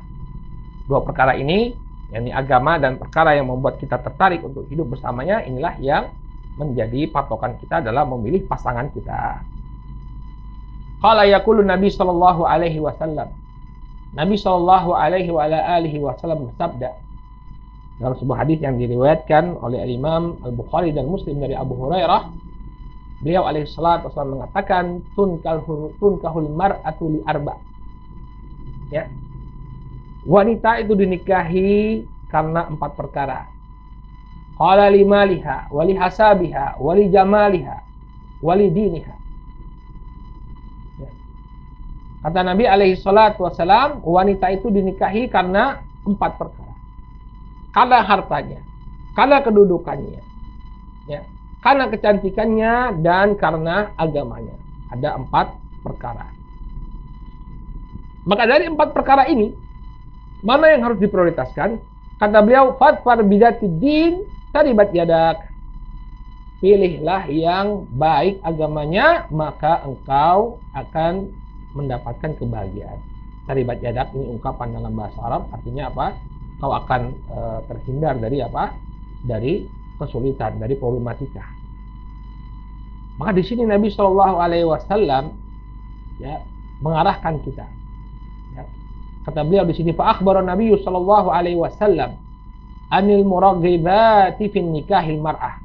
A: Dua perkara ini, yakni agama dan perkara yang membuat kita tertarik untuk hidup bersamanya, inilah yang menjadi patokan kita dalam memilih pasangan kita. Qala yaqulu Nabi sallallahu alaihi wasallam. Nabi sallallahu alaihi wasallam bersabda dalam sebuah hadis yang diriwayatkan oleh Imam Al-Bukhari dan Muslim dari Abu Hurairah, beliau alaihi salatu wasallam mengatakan tunkahul mar'atu li arba. Ya. Wanita itu dinikahi karena 4 perkara. Qala limaliha, wali hasabiha, wali jamaliha, wali diniha. Ya. Kata Nabi alaihi salatu wasallam, wanita itu dinikahi karena 4 perkara. Karena hartanya, karena kedudukannya, ya, karena kecantikannya, dan karena agamanya. Ada 4 perkara. Maka dari 4 perkara ini, mana yang harus diprioritaskan? Kata beliau, fadfar bidatid din taribat yadak. Pilihlah yang baik agamanya, maka engkau akan mendapatkan kebahagiaan. Taribat yadak ini ungkapan dalam bahasa Arab, artinya apa? Kau akan terhindar dari apa? Dari kesulitan, dari problematika. Maka di sini Nabi Shallallahu Alaihi Wasallam ya mengarahkan kita. Ya. Kata beliau di sini, fa akhbara Nabi Shallallahu Alaihi Wasallam anil muraghibati fin nikahil mar'ah.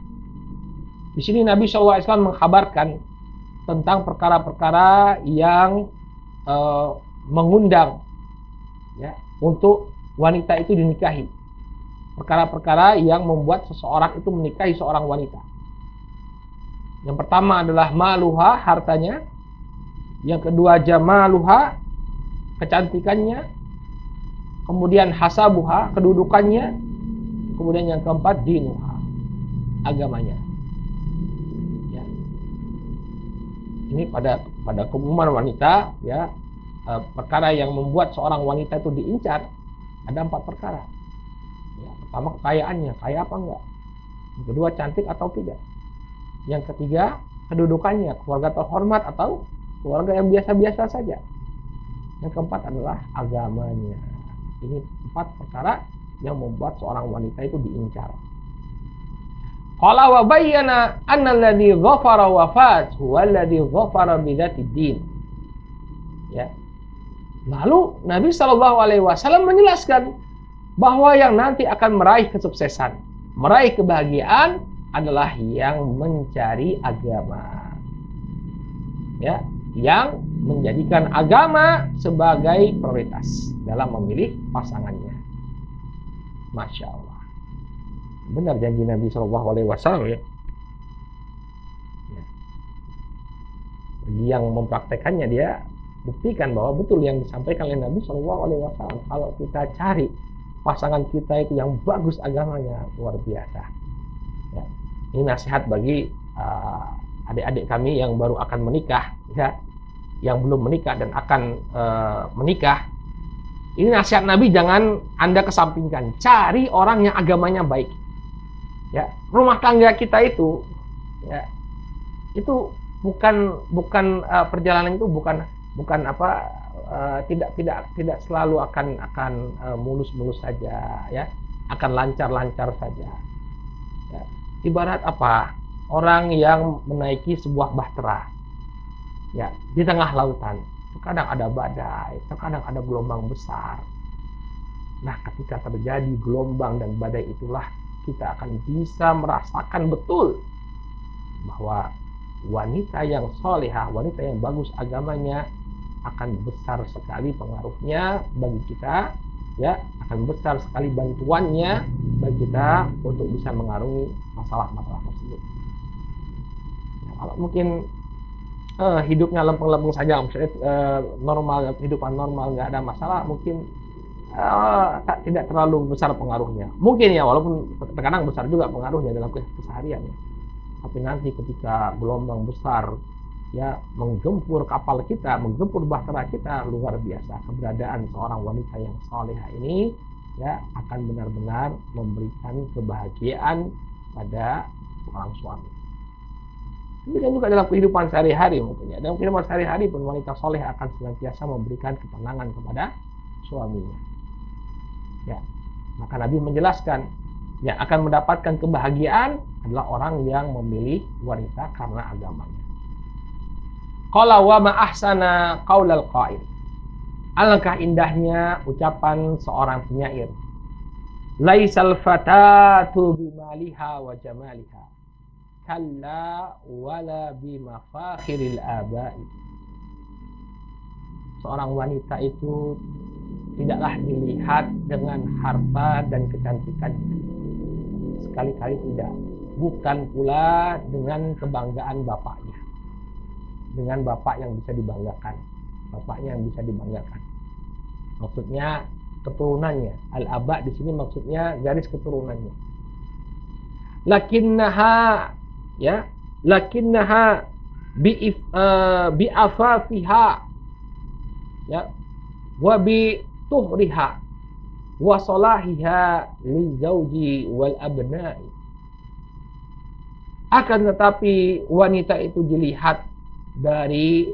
A: Di sini Nabi Shallallahu Alaihi Wasallam mengkabarkan tentang perkara-perkara yang mengundang ya untuk wanita itu dinikahi. Perkara-perkara yang membuat seseorang itu menikahi seorang wanita. Yang pertama adalah maluha, hartanya. Yang kedua jamaluha, kecantikannya. Kemudian hasabuha, kedudukannya. Kemudian yang keempat dinuha, agamanya. Ya. Ini pada keumuman wanita, ya, perkara yang membuat seorang wanita itu diincar ada 4 perkara. Ya, pertama kekayaannya, kaya apa enggak. Yang kedua cantik atau tidak. Yang ketiga kedudukannya, keluarga terhormat atau keluarga yang biasa-biasa saja. Yang keempat adalah agamanya. Ini 4 perkara yang membuat seorang wanita itu diincar. Qala wa bayyana anna alladhi ghafara wa fat huwa alladhi ghafara bidzatid din. Ya. Lalu Nabi Shallallahu Alaihi Wasallam menjelaskan bahwa yang nanti akan meraih kesuksesan, meraih kebahagiaan adalah yang mencari agama, ya, yang menjadikan agama sebagai prioritas dalam memilih pasangannya. Masya Allah, benar janji Nabi Shallallahu Alaihi Wasallam ya. Bagi yang mempraktekannya dia buktikan bahwa betul yang disampaikan oleh Nabi Shallallahu Alaihi Wasallam. Kalau kita cari pasangan kita itu yang bagus agamanya, luar biasa. Ya. Ini nasihat bagi adik-adik kami yang baru akan menikah, ya, yang belum menikah dan akan menikah, ini nasihat Nabi jangan Anda kesampingkan. Cari orang yang agamanya baik. Ya, rumah tangga kita itu, ya, itu bukan perjalanan itu bukan tidak selalu akan mulus-mulus saja, ya, akan lancar-lancar saja. Ya. Ibarat apa? Orang yang menaiki sebuah bahtera, ya, di tengah lautan. Terkadang ada badai, terkadang ada gelombang besar. Nah, ketika terjadi gelombang dan badai itulah kita akan bisa merasakan betul bahwa wanita yang solehah, wanita yang bagus agamanya akan besar sekali pengaruhnya bagi kita, ya, akan besar sekali bantuannya bagi kita untuk bisa mengarungi masalah-masalah tersebut. Ya, kalau mungkin hidupnya lempeng-lempeng saja, misalnya normal, kehidupan normal, nggak ada masalah, mungkin tidak terlalu besar pengaruhnya. Mungkin ya, walaupun terkadang besar juga pengaruhnya dalam keseharian. Tapi nanti ketika gelombang besar, ya, menggempur kapal kita, menggempur bahtera kita, luar biasa. Keberadaan seorang wanita yang salehah ini, ya, akan benar-benar memberikan kebahagiaan pada seorang suami. Demikian juga dalam kehidupan sehari-hari mungkin, ya. Dalam kehidupan sehari-hari pun wanita soleh akan senantiasa memberikan ketenangan kepada suaminya. Ya, maka Nabi menjelaskan, yang akan mendapatkan kebahagiaan adalah orang yang memilih wanita karena agamanya. Qala wa ma ahsana qaulal qail. Alangkah indahnya ucapan seorang penyair. Laisal fatatu bimaliha wa jamaliha. Kalla wala bimafakhiril abai. Seorang wanita itu tidaklah dilihat dengan harta dan kecantikannya. Sekali-kali tidak. Bukan pula dengan kebanggaan bapaknya. Dengan bapak yang bisa dibanggakan. Bapaknya yang bisa dibanggakan. Maksudnya keturunannya. Al-aba di sini maksudnya garis keturunannya. Lakinnaha, ya, lakinnaha bi'afafiha, ya, wa bi tuhriha wa salahiha li zauji wal abna'i. Akan tetapi wanita itu dilihat dari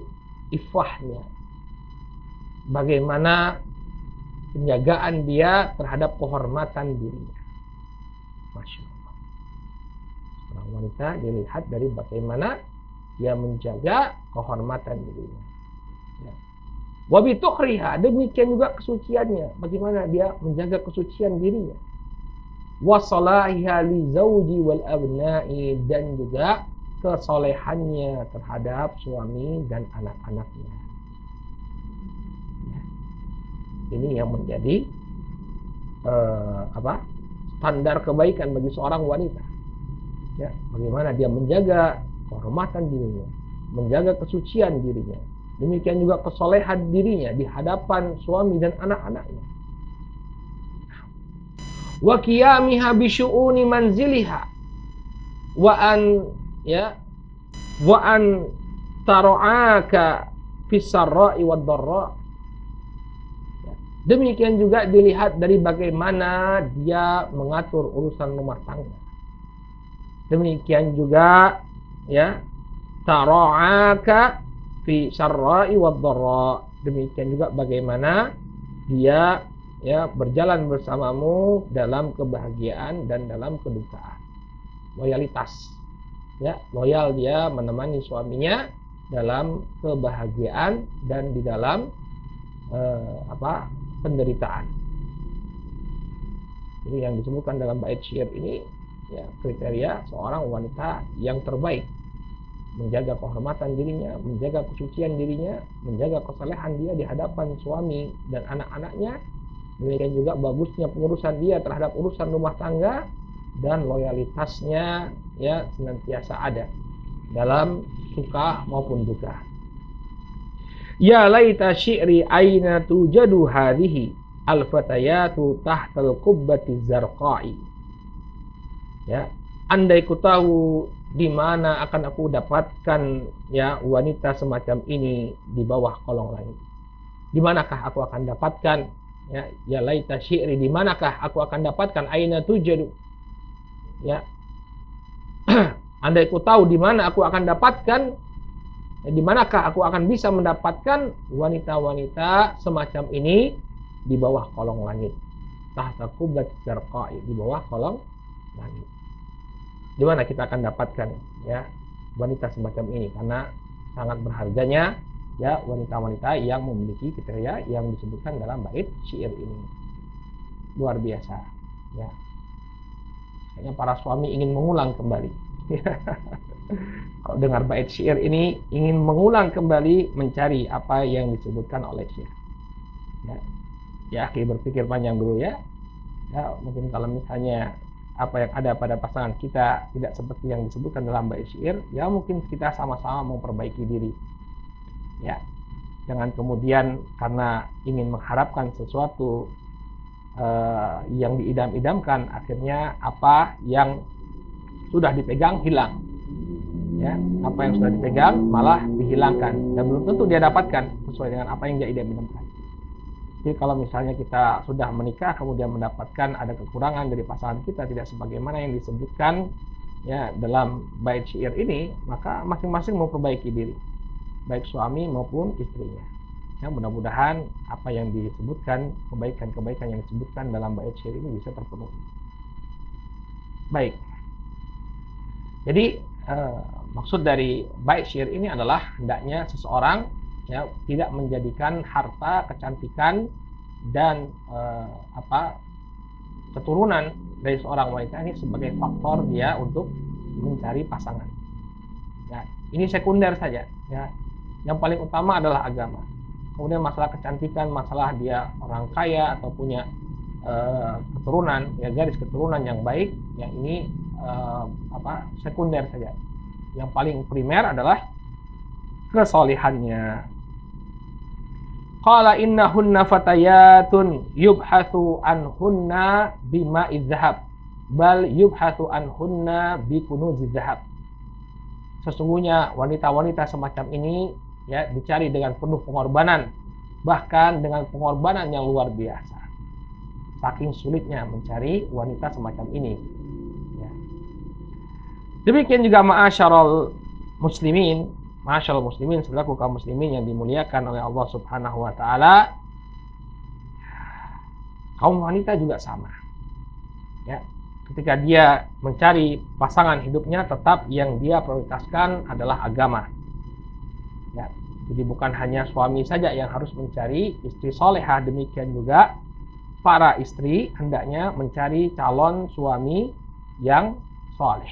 A: ifahnya, bagaimana penjagaan dia terhadap kehormatan dirinya. Masya Allah. Seorang wanita dilihat dari bagaimana dia menjaga kehormatan dirinya. Ya. Wabi tukhriha, demikian juga kesuciannya, bagaimana dia menjaga kesucian dirinya. Wasalahiha li zauji wal abna'i, dan juga kesolehannya terhadap suami dan anak-anaknya. Ya. Ini yang menjadi standar kebaikan bagi seorang wanita. Ya, bagaimana dia menjaga kehormatan dirinya, menjaga kesucian dirinya. Demikian juga kesolehan dirinya di hadapan suami dan anak-anaknya. Wa qiyamiha bi syu'uni manziliha wa an tara'aka fis sarra'i wad dharra. Demikian juga dilihat dari bagaimana dia mengatur urusan rumah tangga. Demikian juga, ya, tara'aka fi syarra'i wad dharra. Demikian juga bagaimana dia, ya, berjalan bersamamu dalam kebahagiaan dan dalam kedukaan. Loyalitas, ya, loyal dia menemani suaminya dalam kebahagiaan dan di dalam penderitaan. Jadi yang disebutkan dalam bait syair ini, ya, kriteria seorang wanita yang terbaik, menjaga kehormatan dirinya, menjaga kesucian dirinya, menjaga kesalehan dia di hadapan suami dan anak-anaknya. Demikian juga bagusnya pengurusan dia terhadap urusan rumah tangga, dan loyalitasnya, ya, senantiasa ada dalam suka maupun duka. Ya laita syi'ri aina tujadu hadhihi al-fatayatu tahtal qubbati zarqa'i. Ya, andai ku tahu di mana akan aku dapatkan ya wanita semacam ini di bawah kolong langit? Di manakah aku akan dapatkan ya laita syi'ri, di manakah aku akan dapatkan, aina tujadu, ya andai ku tahu di mana aku akan dapatkan, di manakah aku akan bisa mendapatkan wanita-wanita semacam ini di bawah kolong langit, tahta qublat zarqa'i, di bawah kolong langit. Di mana kita akan dapatkan ya wanita semacam ini, karena sangat berharganya ya wanita-wanita yang memiliki kriteria yang disebutkan dalam bait syair ini. Luar biasa ya. Kayaknya para suami ingin mengulang kembali. Kalau dengar bait syair ini ingin mengulang kembali mencari apa yang disebutkan oleh syair. Ya, berpikir panjang dulu ya. Ya, mungkin kalau misalnya apa yang ada pada pasangan kita tidak seperti yang disebutkan dalam bait syair, ya mungkin kita sama-sama memperbaiki diri. Ya, jangan kemudian karena ingin mengharapkan sesuatu yang diidam-idamkan, akhirnya apa yang sudah dipegang hilang. Ya, apa yang sudah dipegang malah dihilangkan dan belum tentu dia dapatkan sesuai dengan apa yang dia idam-idamkan. Jadi kalau misalnya kita sudah menikah kemudian mendapatkan ada kekurangan dari pasangan kita tidak sebagaimana yang disebutkan ya dalam bait syair ini, maka masing-masing memperbaiki diri, baik suami maupun istrinya. Ya, mudah-mudahan apa yang disebutkan, kebaikan-kebaikan yang disebutkan dalam bait syair ini bisa terpenuhi. Baik. Jadi maksud dari bait syair ini adalah hendaknya seseorang ya tidak menjadikan harta, kecantikan dan keturunan dari seorang wanita ini sebagai faktor dia untuk mencari pasangan. Ya, ini sekunder saja ya. Yang paling utama adalah agama. Kemudian masalah kecantikan, masalah dia orang kaya atau punya keturunan, ya garis keturunan yang baik, yang ini sekunder saja. Yang paling primer adalah kesolihannya. Qala innahunna fatayatun yubhathu anhunna bima'iz zahab bal yubhathu anhunna bikunuziz zahab. Sesungguhnya wanita-wanita semacam ini ya dicari dengan penuh pengorbanan, bahkan dengan pengorbanan yang luar biasa. Saking sulitnya mencari wanita semacam ini. Ya. Demikian juga ma'asyaral muslimin, selaku kaum muslimin yang dimuliakan oleh Allah Subhanahu wa taala. Kaum wanita juga sama. Ya. Ketika dia mencari pasangan hidupnya, tetap yang dia prioritaskan adalah agama. Ya, jadi bukan hanya suami saja yang harus mencari istri solehah, demikian juga para istri hendaknya mencari calon suami yang soleh.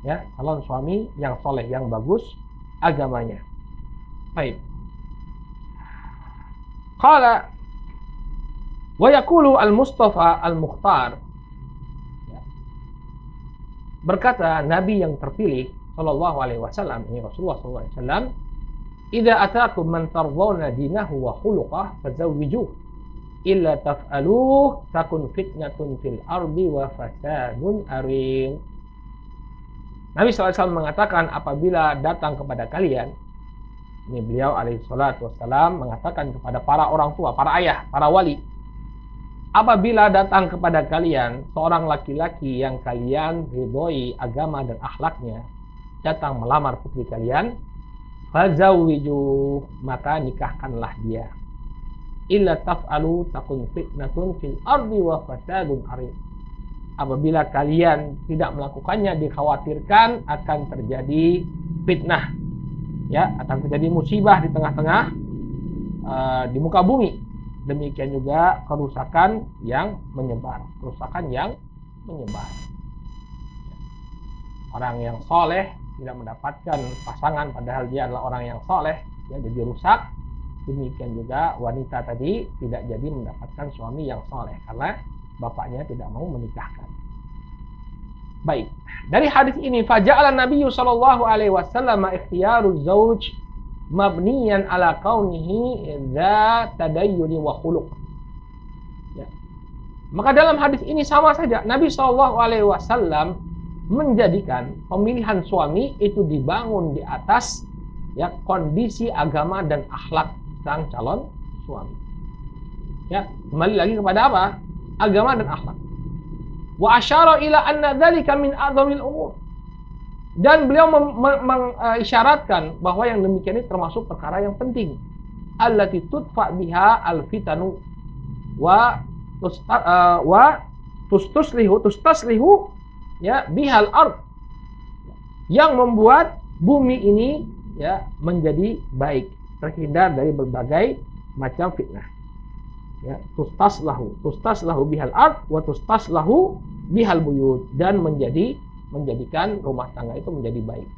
A: Ya, calon suami yang soleh, yang bagus agamanya. Baik. Qala wa yaqulu al-Mustafa al-Mukhtar. Berkata Nabi yang terpilih sallallahu alaihi wasallam, ini Rasulullah sallallahu alaihi wasallam, "Idza ataakum man tardawna dinahu wa khuluquhu fazawwijuh illa taf'aluhu takun fitnatun fil ardi wa fasadun arid." Nabi sallallahu alaihi wasallam mengatakan, apabila datang kepada kalian, ini beliau alaihi salatu wasallam mengatakan kepada para orang tua, para ayah, para wali, apabila datang kepada kalian seorang laki-laki yang kalian ridhoi agama dan akhlaknya, datang melamar putri kalian, fazawwiju, maka nikahkanlah dia. Illa taf'alu takun fitnatun fil ardi wa fasadun arid. Apabila kalian tidak melakukannya, dikhawatirkan akan terjadi fitnah, ya, akan terjadi musibah di tengah-tengah di muka bumi. Demikian juga kerusakan yang menyebar. Orang yang soleh tidak mendapatkan pasangan padahal dia adalah orang yang soleh, ya, jadi rusak. Demikian juga wanita tadi tidak jadi mendapatkan suami yang soleh karena bapaknya tidak mau menikahkan. Baik, dari hadis ini faja'ala Nabi sallallahu alaihi wasallam ikhtiyaru zauj mabniyan ala kaunihi dza tadayyuni wa khuluq. Ya. Maka dalam hadis ini sama saja Nabi sallallahu alaihi wasallam menjadikan pemilihan suami itu dibangun di atas ya kondisi agama dan akhlak sang calon suami. Ya, kembali lagi kepada apa? Agama dan akhlak. Wa asyara ila anna dzalika min a'dhamil umur. Dan beliau mengisyaratkan bahwa yang demikian ini termasuk perkara yang penting. Allati tudfa biha al-fitanu wa tustaslihu ya bihal ard, yang membuat bumi ini ya menjadi baik, terhindar dari berbagai macam fitnah. Ya, tustaslahu bihal ard wa tustaslahu bihal buyut, dan menjadikan rumah tangga itu menjadi baik.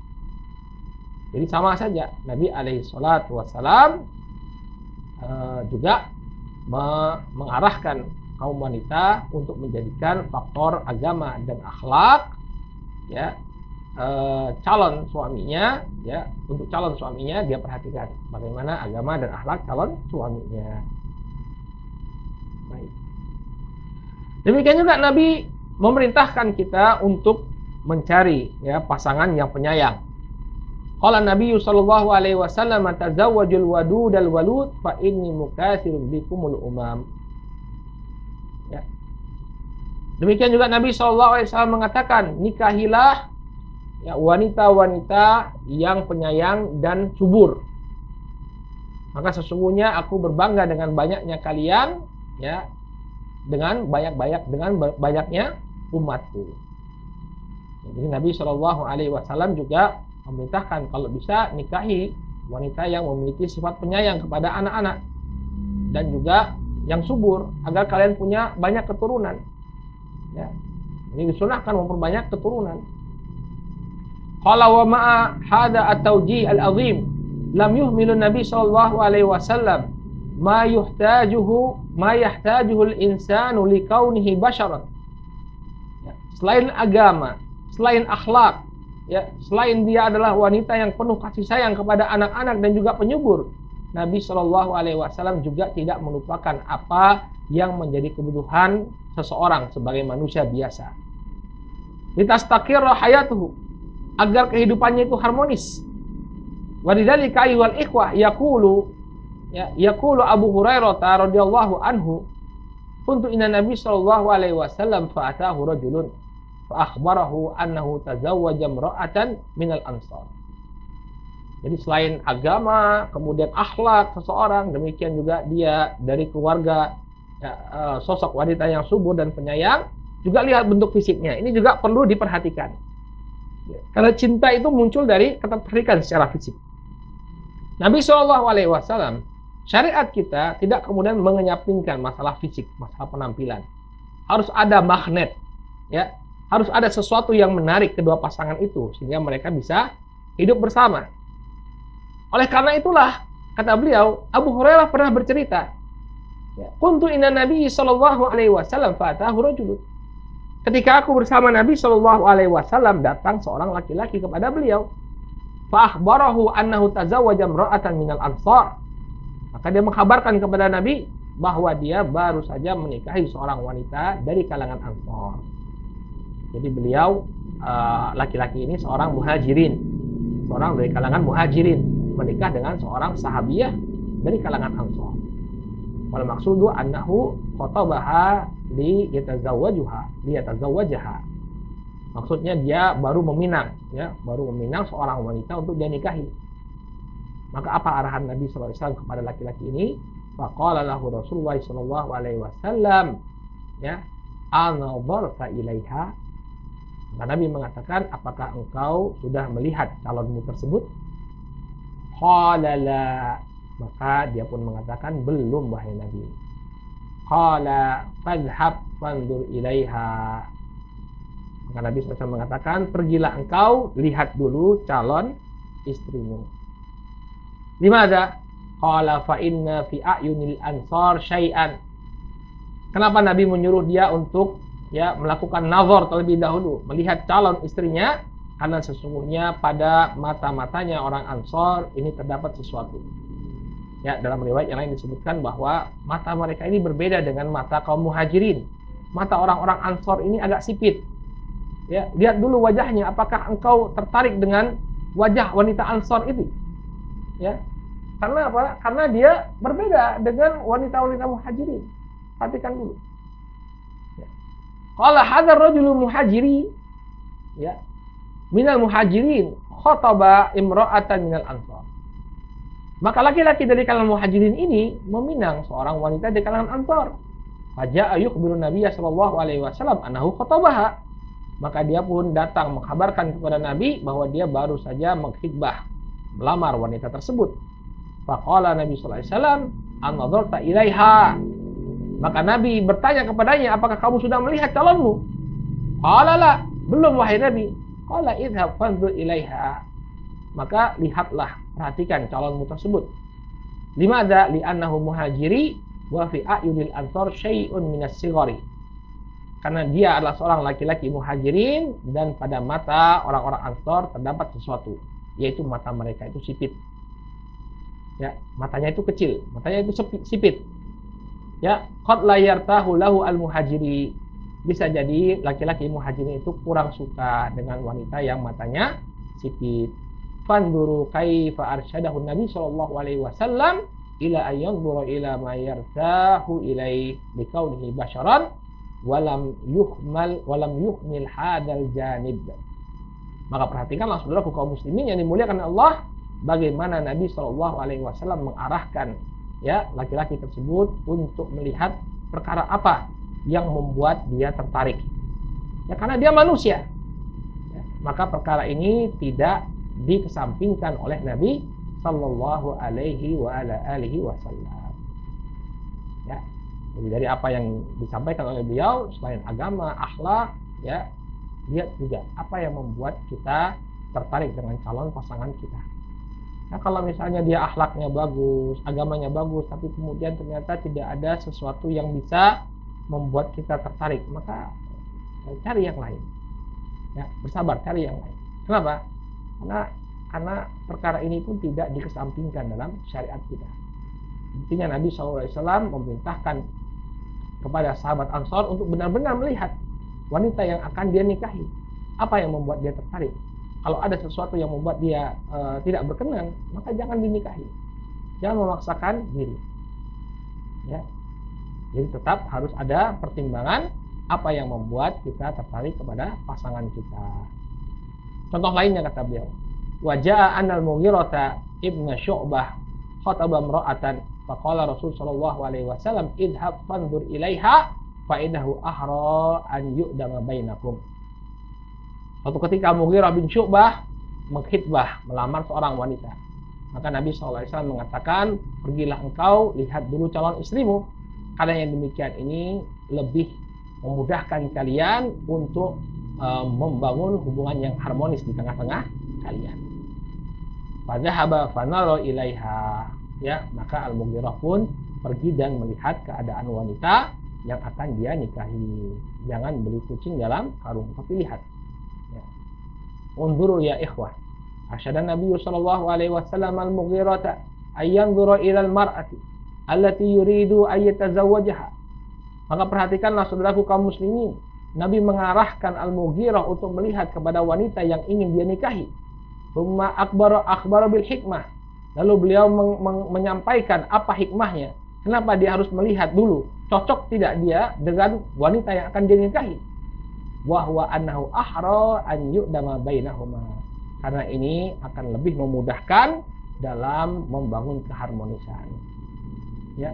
A: Jadi sama saja Nabi alaihi salatu wassalam juga mengarahkan kaum wanita untuk menjadikan faktor agama dan akhlak ya calon suaminya, ya untuk calon suaminya dia perhatikan bagaimana agama dan akhlak calon suaminya. Baik. Demikian juga Nabi memerintahkan kita untuk mencari ya pasangan yang penyayang. Qala Nabi sallallahu alaihi wasallam, tazawwajul wadudal walud fa inni mukatsirun bikumul umam. Ya. Demikian juga Nabi sallallahu alaihi wasallam mengatakan, nikahilah ya wanita-wanita yang penyayang dan subur. Maka sesungguhnya aku berbangga dengan banyaknya kalian ya, dengan banyaknya umatku. Jadi Nabi Shallallahu Alaihi Wasallam juga memerintahkan kalau bisa nikahi wanita yang memiliki sifat penyayang kepada anak-anak dan juga yang subur agar kalian punya banyak keturunan. Ya. Ini disunahkan memperbanyak keturunan. Qala wa ma'a hada at-tawjih al-azim lam yuhmilu Nabi Shallallahu Alaihi Wasallam ma yahtajuhu al-insanu li kaunihi basharan. Ya. Selain agama, selain akhlak, ya, selain dia adalah wanita yang penuh kasih sayang kepada anak-anak dan juga penyubur, Nabi Shallallahu Alaihi Wasallam juga tidak melupakan apa yang menjadi kebutuhan seseorang sebagai manusia biasa. Litastaqirra hayatuhu, agar kehidupannya itu harmonis. Walidzalika ayyuhal ikhwah yaqulu Abu Hurairah radhiyallahu anhu, kuntu inna Nabi Shallallahu Alaihi Wasallam fa'atahu rajulun akhbarahu annahu tazawwaja imra'atan minal ansar. Jadi selain agama, kemudian akhlak seseorang, demikian juga dia dari keluarga ya, sosok wanita yang subur dan penyayang, juga lihat bentuk fisiknya. Ini juga perlu diperhatikan. Ya, karena cinta itu muncul dari ketertarikan secara fisik. Nabi Shallallahu Alaihi Wasallam, syariat kita tidak kemudian mengenyampingkan masalah fisik, masalah penampilan. Harus ada magnet, ya. Harus ada sesuatu yang menarik kedua pasangan itu sehingga mereka bisa hidup bersama. Oleh karena itulah, kata beliau, Abu Hurairah pernah bercerita, kuntu inna Nabi sallallahu alaihi wasallam fa'atahu rajulun. Ketika aku bersama Nabi sallallahu alaihi wasallam, datang seorang laki-laki kepada beliau. Fa akhbarahu annahu tazawwaja imra'atan minal ansar. Maka dia mengkabarkan kepada Nabi bahwa dia baru saja menikahi seorang wanita dari kalangan Ansar. Jadi beliau laki-laki ini seorang muhajirin, seorang dari kalangan muhajirin, menikah dengan seorang sahabiyah dari kalangan Ansar. Wal maksudu annahu khatabaha li yatazawwajaha. Maksudnya dia baru meminang, ya, baru meminang seorang wanita untuk dia nikahi. Maka apa arahan Nabi sallallahu alaihi wasallam kepada laki-laki ini? Faqala lahu Rasulullah sallallahu alaihi wasallam, ya, anadharta ilaiha. Maka Nabi mengatakan, apakah engkau sudah melihat calonmu tersebut? Qala la. Maka dia pun mengatakan, belum wahai Nabi. Qala fadhhab fandur ilaiha. Maka Nabi SAW mengatakan, pergilah engkau, lihat dulu calon istrimu. Dimana? Qala fa inna fi a'yunil ansar syai'an. Kenapa Nabi menyuruh dia untuk ya melakukan nazar terlebih dahulu, melihat calon istrinya? Karena sesungguhnya pada mata-matanya orang Ansar ini terdapat sesuatu. Ya, dalam riwayat yang lain disebutkan bahwa mata mereka ini berbeda dengan mata kaum Muhajirin. Mata orang-orang Ansar ini agak sipit. Ya, lihat dulu wajahnya, apakah engkau tertarik dengan wajah wanita Ansor itu? Ya. Karena apa? Karena dia berbeda dengan wanita-wanita Muhajirin. Perhatikan dulu. Ya. Qala hadzal rajulu muhajiri, ya, minal muhajirin khataba imra'atan minal Ansor. Maka laki-laki dari kalangan Muhajirin ini meminang seorang wanita dari kalangan Ansor. Faja'a yukhbiru Nabiy sallallahu alaihi wasallam annahu khatabaha. Maka dia pun datang mengkabarkan kepada Nabi bahwa dia baru saja mengkhitbah, melamar wanita tersebut. Faqala Nabi sallallahu alaihi wasallam, "An-nadharta ilaiha?" Maka Nabi bertanya kepadanya, "Apakah kamu sudah melihat calonmu?" Qala la, "Belum wahai Nabi." Qala idhab fanzur ilaiha. Maka lihatlah, perhatikan calonmu tersebut. Limadza? Li'annahu muhajiri wa fi a'yunil ansar syai'un minas sighari. Karena dia adalah seorang laki-laki muhajirin dan pada mata orang-orang Ansor terdapat sesuatu, yaitu mata mereka itu sipit. Ya, matanya itu kecil, matanya itu sipit. Ya, qad la yartahu lahu al-muhajiri. Bisa jadi laki-laki muhajirin itu kurang suka dengan wanita yang matanya sipit. Fanduru kaifa arsyadahu Nabi sallallahu alaihi wasallam ila ayyandura ila ma yartahu ilai biqaulihi basharan walam yuhmil hadal janib. Maka perhatikanlah saudaraku kaum muslimin yang dimuliakan Allah, bagaimana Nabi Shallallahu Alaihi Wasallam mengarahkan ya laki-laki tersebut untuk melihat perkara apa yang membuat dia tertarik. Ya karena dia manusia. Ya, maka perkara ini tidak dikesampingkan oleh Nabi Shallallahu Alaihi Wasallam. Ya. Jadi dari apa yang disampaikan oleh beliau selain agama, akhlak, ya, lihat juga apa yang membuat kita tertarik dengan calon pasangan kita. Nah, kalau misalnya dia akhlaknya bagus, agamanya bagus, tapi kemudian ternyata tidak ada sesuatu yang bisa membuat kita tertarik, maka cari yang lain. Ya, bersabar, cari yang lain. Kenapa? Karena perkara ini pun tidak dikesampingkan dalam syariat kita. Intinya Nabi SAW memerintahkan kepada sahabat Ansor untuk benar-benar melihat wanita yang akan dia nikahi. Apa yang membuat dia tertarik? Kalau ada sesuatu yang membuat dia tidak berkenan, maka jangan dinikahi. Jangan memaksakan diri. Ya. Jadi tetap harus ada pertimbangan apa yang membuat kita tertarik kepada pasangan kita. Contoh lainnya kata beliau, Wajah anal Mughirah ibn Syu'bah khataba imra'atan faqala Rasul sallallahu alaihi wasallam idhab fanzur ilaiha fa innahu ahra an yu'dama bainakum. Suatu ketika Mughirah bin Syu'bah mengkhitbah, melamar seorang wanita. Maka Nabi sallallahu alaihi wasallam mengatakan, "Pergilah engkau lihat dulu calon istrimu, karena yang demikian ini lebih memudahkan kalian untuk membangun hubungan yang harmonis di tengah-tengah kalian." Fadhahaba fanara ilaiha. Ya, maka Al-Mughirah pun pergi dan melihat keadaan wanita yang akan dia nikahi. Jangan beli kucing dalam karung, tapi lihat. Ya. Unzuru ya ikhwah. Arsyada Nabi sallallahu alaihi wasallam Al-Mughirah ayyanzura ila al-mar'ati allati yuridu ay yatazawwajaha. Maka perhatikanlah saudaraku kaum muslimin, Nabi mengarahkan Al-Mughirah untuk melihat kepada wanita yang ingin dia nikahi. Tsumma akhbara bil hikmah. Lalu beliau menyampaikan apa hikmahnya. Kenapa dia harus melihat dulu cocok tidak dia dengan wanita yang akan dia nikahi. Wa huwa annahu ahra an yu'dama bainahuma. Karena ini akan lebih memudahkan dalam membangun keharmonisan. Ya.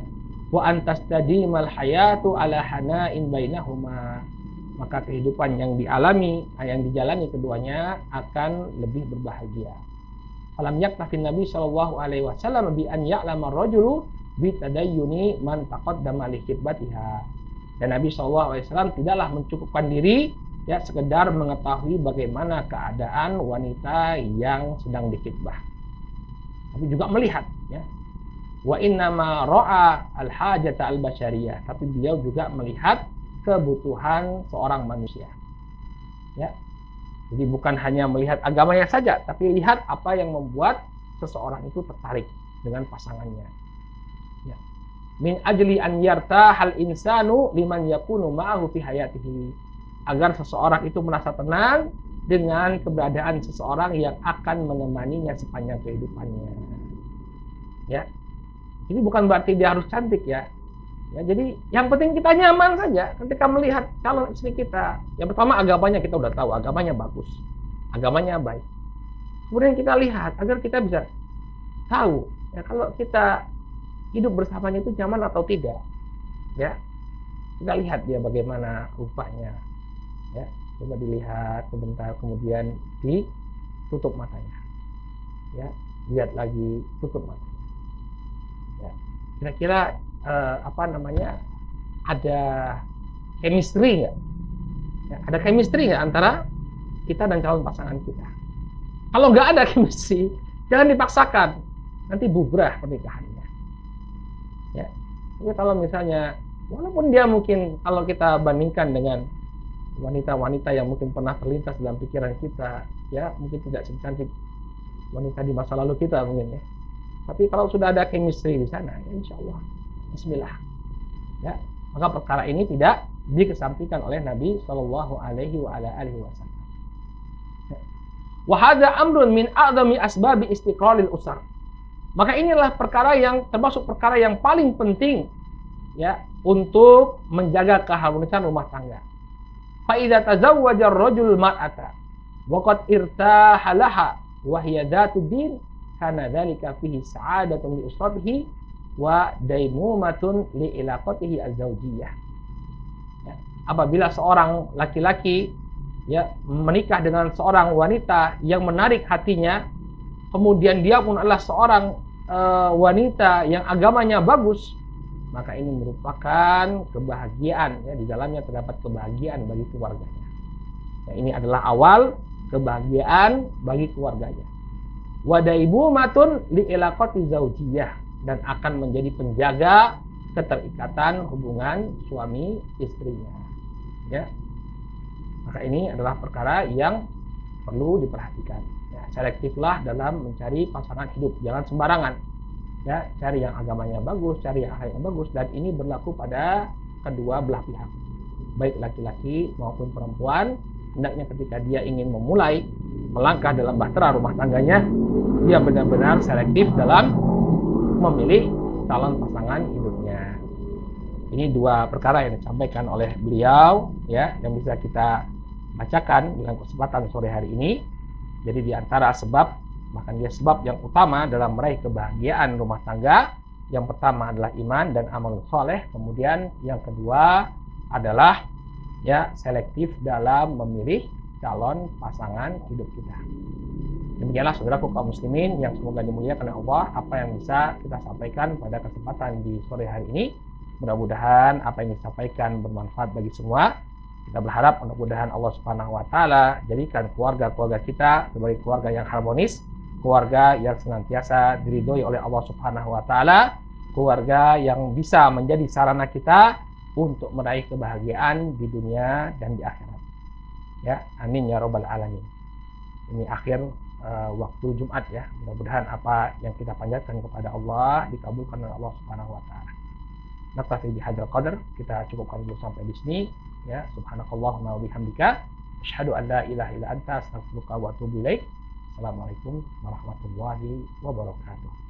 A: Wa antastadimal hayatu ala hana'in bainahuma. Maka kehidupan yang dijalani keduanya akan lebih berbahagia. Alam yaktafin Nabi sallallahu alaihi wasallam bi an ya'lama ar-rajulu bi tadayyuni man taqaddama li khitbatiha. Dan Nabi sallallahu alaihi wasallam tidaklah mencukupkan diri ya sekedar mengetahui bagaimana keadaan wanita yang sedang dikhitbah. Tapi juga melihat ya. Wa innama ra'a al-hajata al-basyariyah, tapi beliau juga melihat kebutuhan seorang manusia. Ya. Jadi bukan hanya melihat agamanya saja, tapi lihat apa yang membuat seseorang itu tertarik dengan pasangannya. Ya. Min ajli an yartahal insanu liman yakunu ma'ahu fi hayatihi. agar seseorang itu merasa tenang dengan keberadaan seseorang yang akan menemaninya sepanjang kehidupannya. Ya, ini bukan berarti dia harus cantik ya. Ya, jadi yang penting kita nyaman saja ketika melihat calon istri kita. Yang pertama, agamanya kita udah tahu, agamanya bagus, agamanya baik. Kemudian kita lihat agar kita bisa tahu ya, kalau kita hidup bersamanya itu nyaman atau tidak. Ya, kita lihat dia bagaimana rupanya. Ya, coba dilihat sebentar, kemudian ditutup matanya. Ya, lihat lagi, tutup matanya. Ya, kira-kira ada chemistry nggak? Ya, ada chemistry nggak antara kita dan calon pasangan kita? Kalau nggak ada chemistry, jangan dipaksakan, nanti bubrah pernikahannya. Ya, tapi kalau misalnya, walaupun dia mungkin, kalau kita bandingkan dengan wanita-wanita yang mungkin pernah terlintas dalam pikiran kita, ya mungkin tidak secantik wanita di masa lalu kita mungkin ya. Tapi kalau sudah ada chemistry di sana, ya insya Allah, Bismillah. Ya, maka perkara ini tidak dikesampingkan oleh Nabi Shallallahu Alaihi Wasallam. Wahada amrun min a'zami asbabi istiqraril usar. Maka inilah perkara yang termasuk perkara yang paling penting ya untuk menjaga keharmonisan rumah tangga. Fa idza tazawwaja ar-rajul mar'ata wa qad irtaha laha wa hiya dhatu din kana dzalika fihi sa'adatun li usratihi wa daimumatun li ilaqatihi az-zawjiyah. Ya, apabila seorang laki-laki ya menikah dengan seorang wanita yang menarik hatinya, kemudian dia pun adalah seorang wanita yang agamanya bagus, maka ini merupakan kebahagiaan ya, di dalamnya terdapat kebahagiaan bagi keluarganya. Ya, ini adalah awal kebahagiaan bagi keluarganya. Wadaibu matun li ilaqati zaujiyah, dan akan menjadi penjaga keterikatan hubungan suami istrinya. Ya. Maka ini adalah perkara yang perlu diperhatikan. Ya, selektiflah dalam mencari pasangan hidup, jangan sembarangan. Ya, cari yang agamanya bagus, cari yang akhlaknya bagus, dan ini berlaku pada kedua belah pihak, baik laki-laki maupun perempuan. Hendaknya ketika dia ingin memulai melangkah dalam bahtera rumah tangganya, dia benar-benar selektif dalam memilih calon pasangan hidupnya. Ini dua perkara yang disampaikan oleh beliau ya, yang bisa kita bacakan dengan kesempatan sore hari ini. Jadi di antara sebab, bahkan dia sebab yang utama dalam meraih kebahagiaan rumah tangga, yang pertama adalah iman dan amal soleh, kemudian yang kedua adalah ya selektif dalam memilih calon pasangan hidup kita. Demikianlah saudaraku kaum muslimin yang semoga dimuliakan oleh Allah, apa yang bisa kita sampaikan pada kesempatan di sore hari ini. Mudah-mudahan apa yang disampaikan bermanfaat bagi semua. Kita berharap mudah-mudahan Allah Subhanahu wa taala jadikan keluarga-keluarga kita sebagai keluarga yang harmonis, keluarga yang senantiasa diridhoi oleh Allah Subhanahu wa taala, keluarga yang bisa menjadi sarana kita untuk meraih kebahagiaan di dunia dan di akhirat. Ya, amin ya rabbal alamin. Ini akhir waktu Jumat ya. Mudah-mudahan apa yang kita panjatkan kepada Allah dikabulkan oleh Allah Subhanahu wa taala. Naktafi bihadzal qadar, kita cukupkan dulu sampai di sini ya. Subhanakallahumma wa bihamdika asyhadu an la ilaha illa anta astaghfiruka wa atubu ilaik. Assalamualaikum warahmatullahi wabarakatuh.